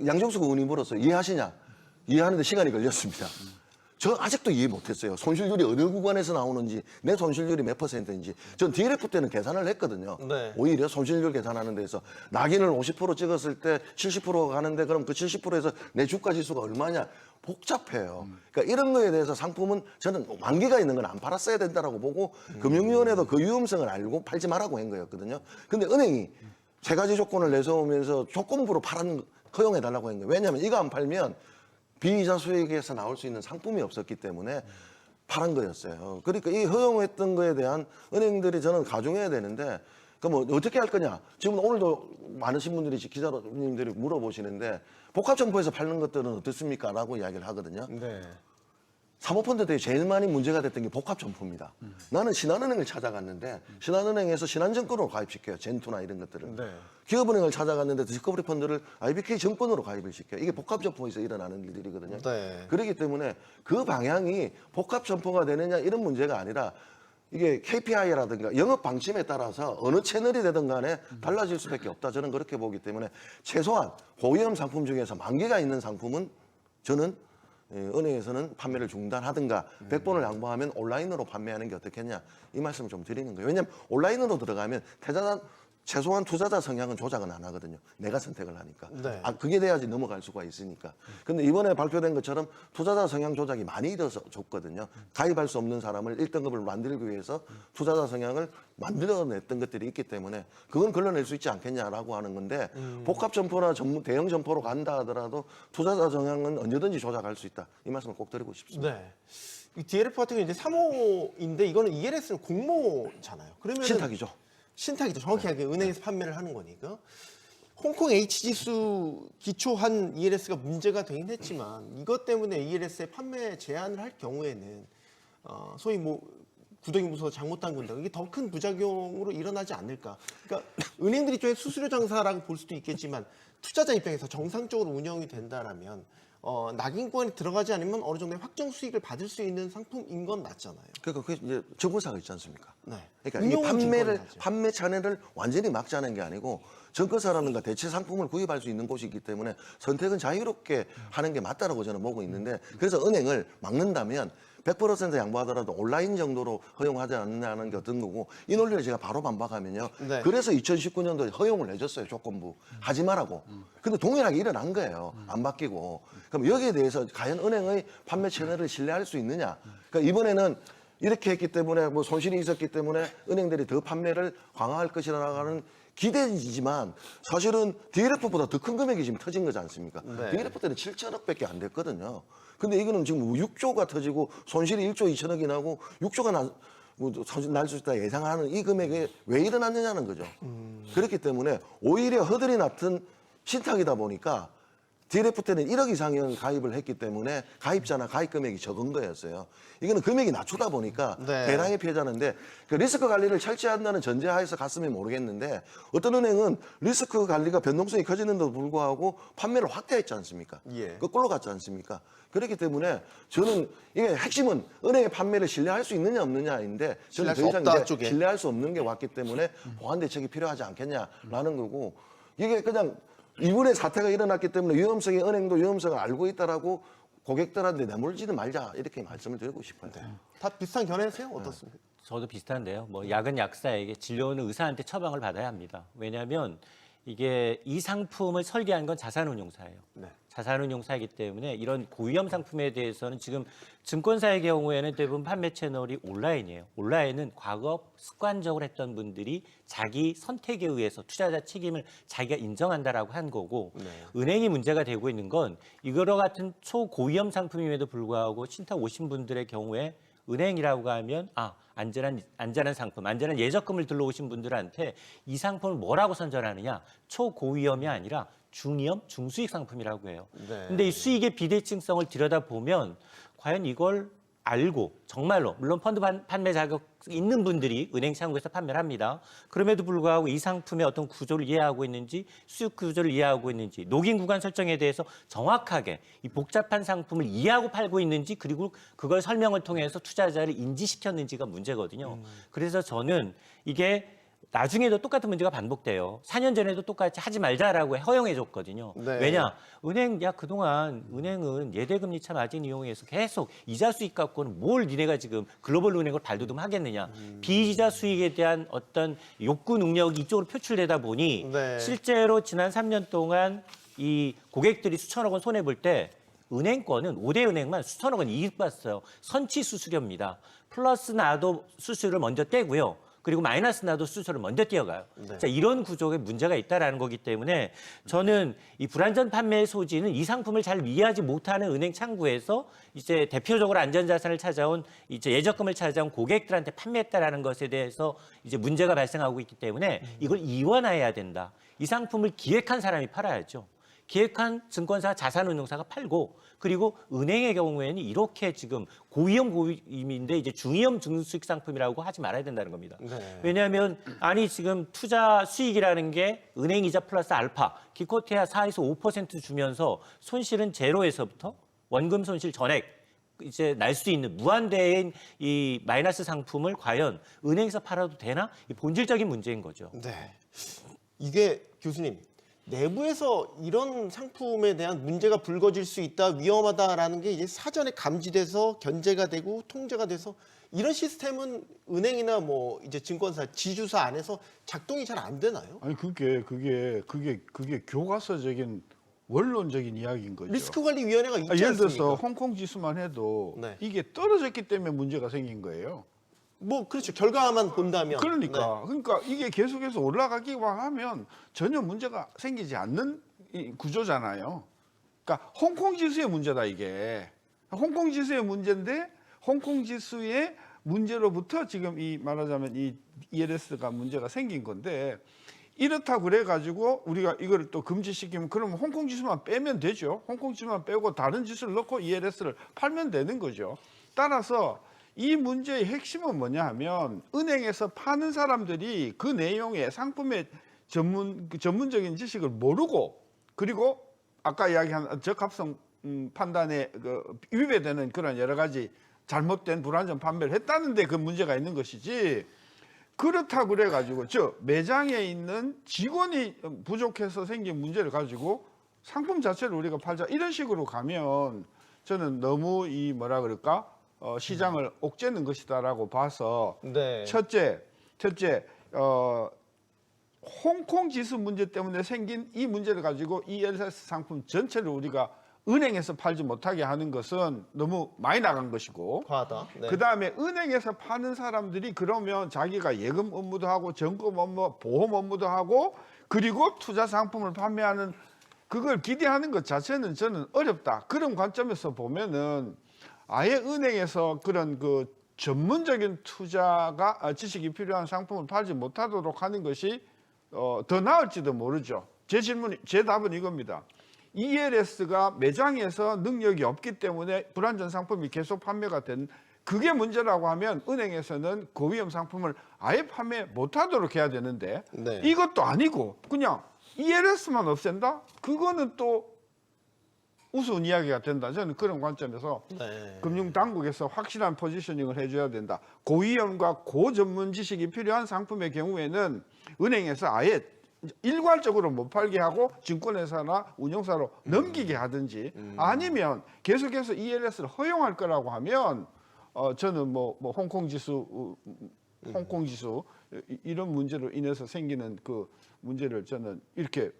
Speaker 3: 양정숙 의원이 물었어요. 이해하시냐? 이해하는데 시간이 걸렸습니다. 저 아직도 이해 못했어요. 손실률이 어느 구간에서 나오는지, 내 손실률이 몇 %인지. 전 DLF 때는 계산을 했거든요.
Speaker 1: 네.
Speaker 3: 오히려 손실률 계산하는 데서 낙인을 50% 찍었을 때 70% 가는데 그럼 그 70%에서 내 주가 지수가 얼마냐? 복잡해요. 그러니까 이런 거에 대해서 상품은 저는 만기가 있는 건 안 팔았어야 된다라고 보고 금융위원회도 그 위험성을 알고 팔지 말라고 한 거였거든요. 근데 은행이 세 가지 조건을 내세우면서 조건부로 허용해달라고 한 거예요. 왜냐하면 이거 안 팔면 비이자 수익에서 나올 수 있는 상품이 없었기 때문에 팔은 거였어요. 그러니까 이 허용했던 거에 대한 은행들이 저는 가중해야 되는데 그럼 뭐 어떻게 할 거냐? 지금 오늘도 많으신 분들이 기자님들이 물어보시는데 복합점포에서 팔는 것들은 어떻습니까? 라고 이야기를 하거든요.
Speaker 1: 네.
Speaker 3: 사모펀드 때 제일 많이 문제가 됐던 게 복합점포입니다. 나는 신한은행을 찾아갔는데 신한은행에서 신한증권으로 가입시켜요. 젠투나 이런 것들을.
Speaker 1: 네.
Speaker 3: 기업은행을 찾아갔는데 디스커버리 펀드를 IBK 증권으로 가입을 시켜요. 이게 복합점포에서 일어나는 일들이거든요.
Speaker 1: 네.
Speaker 3: 그렇기 때문에 그 방향이 복합점포가 되느냐 이런 문제가 아니라 이게 KPI라든가 영업 방침에 따라서 어느 채널이 되든 간에 달라질 수밖에 없다. 저는 그렇게 보기 때문에 최소한 고위험 상품 중에서 만기가 있는 상품은 저는 은행에서는 판매를 중단하든가 100번을 양보하면 온라인으로 판매하는 게 어떻겠냐 이 말씀을 좀 드리는 거예요. 왜냐하면 온라인으로 들어가면 최소한 투자자 성향은 조작은 안 하거든요. 내가 선택을 하니까.
Speaker 1: 네.
Speaker 3: 그게 돼야지 넘어갈 수가 있으니까. 근데 이번에 발표된 것처럼 투자자 성향 조작이 많이 일어섰거든요. 가입할 수 없는 사람을 1등급을 만들기 위해서 투자자 성향을 만들어냈던 것들이 있기 때문에 그건 걸러낼 수 있지 않겠냐라고 하는 건데 복합점포나 대형 점포로 간다 하더라도 투자자 성향은 언제든지 조작할 수 있다. 이 말씀을 꼭 드리고 싶습니다.
Speaker 1: 네. 이 DLF 같은 경우는 이제 3호인데 이거는 ELS는 공모잖아요. 그러면
Speaker 3: 신탁이죠.
Speaker 1: 신탁이죠. 정확하게 은행에서 판매를 하는 거니까. 홍콩 H지수 기초한 ELS가 문제가 되긴 했지만 이것 때문에 ELS의 판매 제한을 할 경우에는 소위 뭐 구동인부서 잘못 담근다. 이게 더 큰 부작용으로 일어나지 않을까. 그러니까 은행들이 쪽에 수수료 장사라고 볼 수도 있겠지만 투자자 입장에서 정상적으로 운영이 된다라면 낙인 구간에 들어가지 않으면 어느 정도의 확정 수익을 받을 수 있는 상품인 건 맞잖아요.
Speaker 3: 그러니까 그게 이제 증권사가 있지 않습니까?
Speaker 1: 네.
Speaker 3: 그러니까 이
Speaker 1: 운용은 증권사죠.
Speaker 3: 판매 채널을 완전히 막자는 게 아니고 증권사라든가 대체 상품을 구입할 수 있는 곳이기 때문에 선택은 자유롭게 하는 게 맞다라고 저는 보고 있는데 그래서 은행을 막는다면 100% 양보하더라도 온라인 정도로 허용하지 않느냐는 게 어떤 거고 이 논리를 제가 바로 반박하면요.
Speaker 1: 네.
Speaker 3: 그래서 2019년도에 허용을 해줬어요. 조건부. 하지 말라고. 근데 동일하게 일어난 거예요. 안 바뀌고. 그럼 여기에 대해서 과연 은행의 판매 채널을 신뢰할 수 있느냐. 그러니까 이번에는 이렇게 했기 때문에 뭐 손실이 있었기 때문에 은행들이 더 판매를 강화할 것이라는 기대이지만 사실은 DLF보다 더 큰 금액이 지금 터진 거지 않습니까?
Speaker 1: 네.
Speaker 3: DLF 때는 7천억밖에 안 됐거든요. 근데 이거는 지금 6조가 터지고 손실이 1조 2천억이 나고 6조가 손실 날 수 있다 예상하는 이 금액에 왜 일어났느냐는 거죠. 그렇기 때문에 오히려 허들이 낮은 신탁이다 보니까 DLF 때는 1억 이상의 가입을 했기 때문에 가입자나 가입 금액이 적은 거였어요. 이거는 금액이 낮추다 보니까
Speaker 1: 네.
Speaker 3: 대량의 피해자인데 그 리스크 관리를 철저한다는 전제하에서 갔으면 모르겠는데 어떤 은행은 리스크 관리가 변동성이 커지는데도 불구하고 판매를 확대했지 않습니까?
Speaker 1: 예.
Speaker 3: 거꾸로 갔지 않습니까? 그렇기 때문에 저는 이게 핵심은 은행의 판매를 신뢰할 수 있느냐 없느냐인데 저는
Speaker 1: 신뢰할 수
Speaker 3: 더 이상
Speaker 1: 없다
Speaker 3: 이제
Speaker 1: 쪽에.
Speaker 3: 신뢰할 수 없는 게 왔기 때문에 보완 대책이 필요하지 않겠냐라는 거고 이게 그냥 이번에 사태가 일어났기 때문에 위험성이 은행도 위험성을 알고 있다라고 고객들한테 내몰지는 말자 이렇게 말씀을 드리고 싶어요.
Speaker 1: 다 비슷한 견해세요? 어떻습니까?
Speaker 6: 저도 비슷한데요. 뭐 약은 약사에게 진료는 의사한테 처방을 받아야 합니다. 왜냐하면 이게 이 상품을 설계한 건 자산운용사예요.
Speaker 1: 네.
Speaker 6: 자산운용사이기 때문에 이런 고위험 상품에 대해서는 지금 증권사의 경우에는 대부분 판매 채널이 온라인이에요. 온라인은 과거 습관적으로 했던 분들이 자기 선택에 의해서 투자자 책임을 자기가 인정한다라고 한 거고
Speaker 1: 네.
Speaker 6: 은행이 문제가 되고 있는 건 이거와 같은 초고위험 상품임에도 불구하고 신탁 오신 분들의 경우에 은행이라고 하면 안전한 상품, 안전한 예적금을 들러오신 분들한테 이 상품을 뭐라고 선전하느냐? 초고위험이 아니라 중위험, 중수익 상품이라고 해요.
Speaker 1: 네.
Speaker 6: 근데 이 수익의 비대칭성을 들여다보면 과연 이걸 알고 정말로 물론 펀드 판매 자격 있는 분들이 은행 창구에서 판매를 합니다. 그럼에도 불구하고 이 상품의 어떤 구조를 이해하고 있는지 수익 구조를 이해하고 있는지 녹인 구간 설정에 대해서 정확하게 이 복잡한 상품을 이해하고 팔고 있는지 그리고 그걸 설명을 통해서 투자자를 인지시켰는지가 문제거든요. 그래서 저는 이게 나중에도 똑같은 문제가 반복돼요. 4년 전에도 똑같이 하지 말자라고 허용해 줬거든요.
Speaker 1: 네.
Speaker 6: 왜냐? 그동안 은행은 예대금리 차 마진 이용해서 계속 이자 수익 갖고는 뭘 니네가 지금 글로벌 은행을 발돋움 하겠느냐. 비이자 수익에 대한 어떤 욕구 능력이 이쪽으로 표출되다 보니
Speaker 1: 네.
Speaker 6: 실제로 지난 3년 동안 이 고객들이 수천억 원 손해볼 때 은행권은 5대 은행만 수천억 원 이익 봤어요. 선취 수수료입니다. 플러스 나도 수수료를 먼저 떼고요. 그리고 마이너스 나도 수수료를 먼저 떼어가요.
Speaker 1: 네.
Speaker 6: 자, 이런 구조에 문제가 있다라는 거기 때문에 저는 이 불안전 판매의 소지는 이 상품을 잘 이해하지 못하는 은행 창구에서 이제 대표적으로 안전자산을 찾아온 이제 예적금을 찾아온 고객들한테 판매했다라는 것에 대해서 이제 문제가 발생하고 있기 때문에 이걸 이원화해야 된다. 이 상품을 기획한 사람이 팔아야죠. 기획한 증권사, 자산운용사가 팔고 그리고 은행의 경우에는 이렇게 지금 고위험인데 이제 중위험 중수익 상품이라고 하지 말아야 된다는 겁니다.
Speaker 1: 네.
Speaker 6: 왜냐하면 아니 지금 투자 수익이라는 게 은행 이자 플러스 알파 기껏해야 4에서 5% 주면서 손실은 제로에서부터 원금 손실 전액 이제 날 수 있는 무한대인 이 마이너스 상품을 과연 은행에서 팔아도 되나? 이 본질적인 문제인 거죠.
Speaker 1: 네. 이게 교수님 내부에서 이런 상품에 대한 문제가 불거질 수 있다, 위험하다라는 게 이제 사전에 감지돼서 견제가 되고 통제가 돼서 이런 시스템은 은행이나 뭐 이제 증권사, 지주사 안에서 작동이 잘 안 되나요?
Speaker 2: 아니 그게 교과서적인 원론적인 이야기인 거죠.
Speaker 1: 리스크관리위원회가 있지
Speaker 2: 예를
Speaker 1: 않습니까?
Speaker 2: 들어서 홍콩 지수만 해도
Speaker 1: 네.
Speaker 2: 이게 떨어졌기 때문에 문제가 생긴 거예요.
Speaker 1: 뭐 그렇죠. 결과만 본다면.
Speaker 2: 그러니까 이게 계속해서 올라가기만 하면 전혀 문제가 생기지 않는 이 구조잖아요. 그러니까 홍콩 지수의 문제다 이게. 홍콩 지수의 문제인데 홍콩 지수의 문제로부터 지금 이 말하자면 이 ELS가 문제가 생긴 건데 이렇다 그래 가지고 우리가 이걸 또 금지시키면 그러면 홍콩 지수만 빼면 되죠. 홍콩 지수만 빼고 다른 지수를 넣고 ELS를 팔면 되는 거죠. 따라서 이 문제의 핵심은 뭐냐 하면 은행에서 파는 사람들이 그 내용의 상품의 전문적인 지식을 모르고 그리고 아까 이야기한 적합성 판단에 위배되는 그런 여러 가지 잘못된 불안전 판매를 했다는데 그 문제가 있는 것이지 그렇다고 그래가지고 매장에 있는 직원이 부족해서 생긴 문제를 가지고 상품 자체를 우리가 팔자 이런 식으로 가면 저는 너무 이 뭐라 그럴까 시장을 옥죄는 것이다라고 봐서
Speaker 1: 네.
Speaker 2: 첫째 홍콩 지수 문제 때문에 생긴 이 문제를 가지고 ELS 상품 전체를 우리가 은행에서 팔지 못하게 하는 것은 너무 많이 나간 것이고
Speaker 1: 과하다. 네.
Speaker 2: 그다음에 은행에서 파는 사람들이 그러면 자기가 예금 업무도 하고 정금 업무, 보험 업무도 하고 그리고 투자 상품을 판매하는 그걸 기대하는 것 자체는 저는 어렵다. 그런 관점에서 보면은 아예 은행에서 그런 그 전문적인 투자가 지식이 필요한 상품을 팔지 못하도록 하는 것이 더 나을지도 모르죠. 제 답은 이겁니다. ELS가 매장에서 능력이 없기 때문에 불안전 상품이 계속 판매가 된 그게 문제라고 하면 은행에서는 고위험 상품을 아예 판매 못하도록 해야 되는데
Speaker 1: 네.
Speaker 2: 이것도 아니고 그냥 ELS만 없앤다? 그거는 또 우스운 이야기가 된다. 저는 그런 관점에서
Speaker 1: 네.
Speaker 2: 금융당국에서 확실한 포지셔닝을 해줘야 된다. 고위험과 고전문 지식이 필요한 상품의 경우에는 은행에서 아예 일괄적으로 못 팔게 하고 증권회사나 운용사로 넘기게 하든지 아니면 계속해서 ELS를 허용할 거라고 하면 저는 뭐 홍콩 지수 이런 문제로 인해서 생기는 그 문제를 저는 이렇게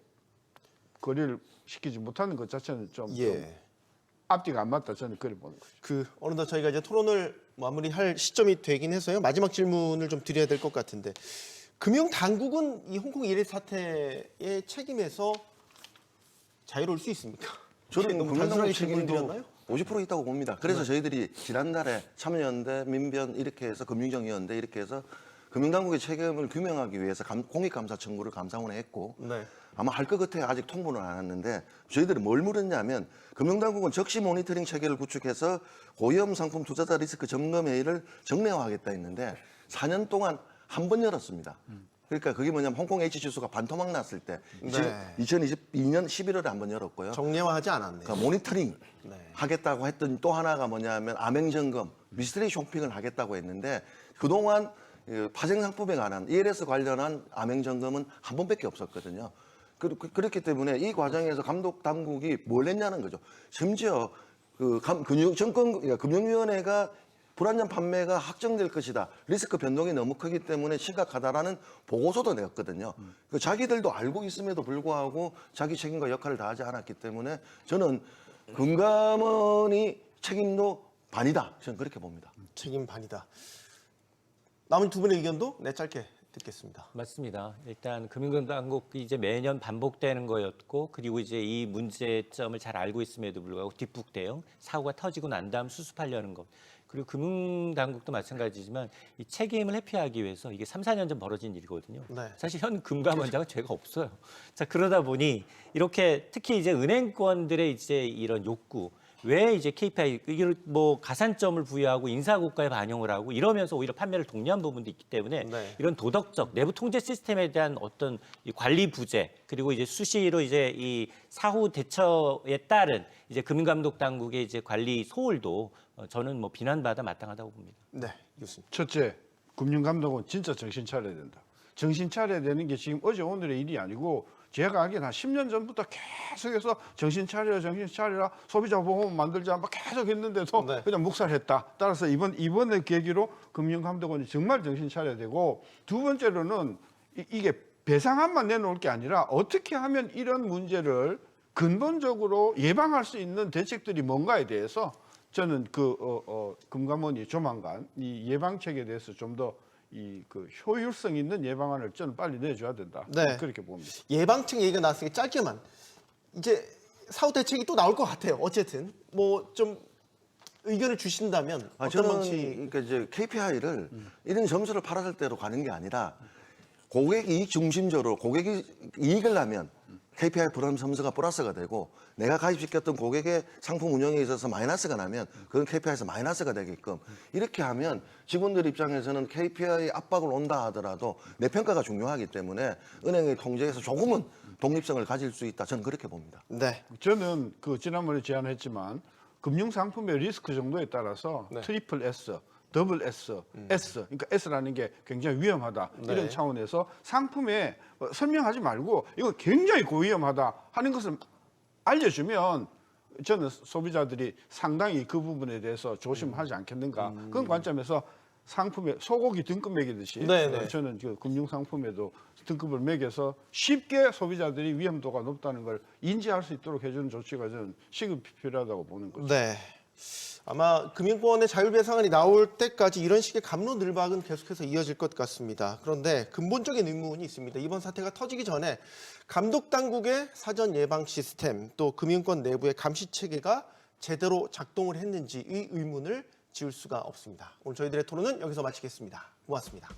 Speaker 2: 거래를 시키지 못하는 것 자체는 좀 앞뒤가 안 맞다 저는 그래 보는 거죠.
Speaker 1: 어느덧 저희가 이제 토론을 마무리할 시점이 되긴 해서요. 마지막 질문을 좀 드려야 될 것 같은데 금융 당국은 이 홍콩 ELS 사태의 책임에서 자유로울 수 있습니까?
Speaker 3: 저는
Speaker 1: 너무
Speaker 3: 금융당국
Speaker 1: 단순하게 질문을
Speaker 3: 책임도
Speaker 1: 드렸나요?
Speaker 3: 50% 있다고 봅니다. 그래서 저희들이 지난달에 참여연대, 민변 이렇게 해서 금융정의연대 이렇게 해서 금융당국의 책임을 규명하기 위해서 공익감사 청구를 감사원에 했고
Speaker 1: 네.
Speaker 3: 아마 할 것 같아요. 아직 통보는 안 했는데 저희들이 뭘 물었냐면 금융당국은 적시 모니터링 체계를 구축해서 고위험 상품 투자자 리스크 점검 회의를 정례화하겠다 했는데 4년 동안 한 번 열었습니다. 그러니까 그게 뭐냐면 홍콩 H지수가 반토막 났을 때
Speaker 1: 네.
Speaker 3: 2022년 11월에 한 번 열었고요.
Speaker 1: 정례화하지 않았네요.
Speaker 3: 그러니까 모니터링
Speaker 1: 네.
Speaker 3: 하겠다고 했던 또 하나가 뭐냐면 암행점검, 미스터리 쇼핑을 하겠다고 했는데 그동안 파생 상품에 관한 ELS 관련한 암행 점검은 한 번밖에 없었거든요. 그렇기 때문에 이 과정에서 감독 당국이 뭘 했냐는 거죠. 심지어 금융위원회가 불안전 판매가 확정될 것이다. 리스크 변동이 너무 크기 때문에 심각하다라는 보고서도 냈거든요. 자기들도 알고 있음에도 불구하고 자기 책임과 역할을 다하지 않았기 때문에 저는 금감원이 책임도 반이다. 저는 그렇게 봅니다.
Speaker 1: 책임 반이다. 남은 두 분의 의견도 짧게 듣겠습니다.
Speaker 6: 맞습니다. 일단 금융당국이 이제 매년 반복되는 거였고, 그리고 이제 이 문제점을 잘 알고 있음에도 불구하고 뒷북 대응, 사고가 터지고 난 다음 수습하려는 것. 그리고 금융당국도 마찬가지지만 이 책임을 회피하기 위해서 이게 3, 4년 전 벌어진 일이거든요.
Speaker 1: 네.
Speaker 6: 사실 현 금감원장은 죄가 없어요. 자, 그러다 보니 이렇게 특히 이제 은행권들의 이제 이런 욕구, 왜 이제 KPI 이걸 뭐 가산점을 부여하고 인사고가에 반영을 하고 이러면서 오히려 판매를 독려한 부분도 있기 때문에
Speaker 1: 네.
Speaker 6: 이런 도덕적 내부 통제 시스템에 대한 어떤 이 관리 부재, 그리고 이제 수시로 이제 이 사후 대처에 따른 이제 금감독 당국의 이제 관리 소홀도 저는 뭐 비난받아 마땅하다고 봅니다.
Speaker 1: 네, 교수님.
Speaker 2: 첫째, 금융감독은 진짜 정신 차려야 된다. 정신 차려야 되는 게 지금 어제 오늘의 일이 아니고 제가 알기로는 한 10년 전부터 계속해서 정신 차려라, 소비자 보험 만들자 막 계속 했는데도
Speaker 1: 네.
Speaker 2: 그냥 묵살했다. 따라서 이번에 계기로 금융감독원이 정말 정신 차려야 되고, 두 번째로는 이게 배상안만 내놓을 게 아니라 어떻게 하면 이런 문제를 근본적으로 예방할 수 있는 대책들이 뭔가에 대해서 저는 금감원이 조만간 이 예방책에 대해서 좀 더 효율성 있는 예방안을 저는 빨리 내줘야 된다.
Speaker 1: 네.
Speaker 2: 그렇게 봅니다.
Speaker 1: 예방책 얘기가 나왔으니까 짧게만 이제 사후 대책이 또 나올 것 같아요. 어쨌든 뭐 좀 의견을 주신다면 어떤
Speaker 3: 저는
Speaker 1: 방식?
Speaker 3: 그러니까 이제 KPI를 이런 점수를 팔았을 때로 가는 게 아니라 고객 이익 중심적으로 고객이 이익을 나면 KPI 불안 점수가 플러스가 되고, 내가 가입시켰던 고객의 상품 운영에 있어서 마이너스가 나면 그건 KPI에서 마이너스가 되게끔 이렇게 하면 직원들 입장에서는 KPI 압박을 온다 하더라도 내 평가가 중요하기 때문에 은행의 통제에서 조금은 독립성을 가질 수 있다. 저는 그렇게 봅니다.
Speaker 1: 네.
Speaker 2: 저는 지난번에 제안했지만 금융 상품의 리스크 정도에 따라서
Speaker 1: 네.
Speaker 2: 트리플 S, 더블 S, S, 그러니까 S라는 게 굉장히 위험하다.
Speaker 1: 네.
Speaker 2: 이런 차원에서 상품에 설명하지 말고 이거 굉장히 고위험하다 하는 것을 알려주면 저는 소비자들이 상당히 그 부분에 대해서 조심하지 않겠는가. 그런 관점에서 상품에 소고기 등급 매기듯이
Speaker 1: 네, 네.
Speaker 2: 저는 금융 상품에도 등급을 매겨서 쉽게 소비자들이 위험도가 높다는 걸 인지할 수 있도록 해주는 조치가 저는 시급히 필요하다고 보는 거죠.
Speaker 1: 네. 아마 금융권의 자율배상안이 나올 때까지 이런 식의 갑론을박은 계속해서 이어질 것 같습니다. 그런데 근본적인 의문이 있습니다. 이번 사태가 터지기 전에 감독당국의 사전 예방 시스템, 또 금융권 내부의 감시 체계가 제대로 작동을 했는지 이 의문을 지울 수가 없습니다. 오늘 저희들의 토론은 여기서 마치겠습니다. 고맙습니다.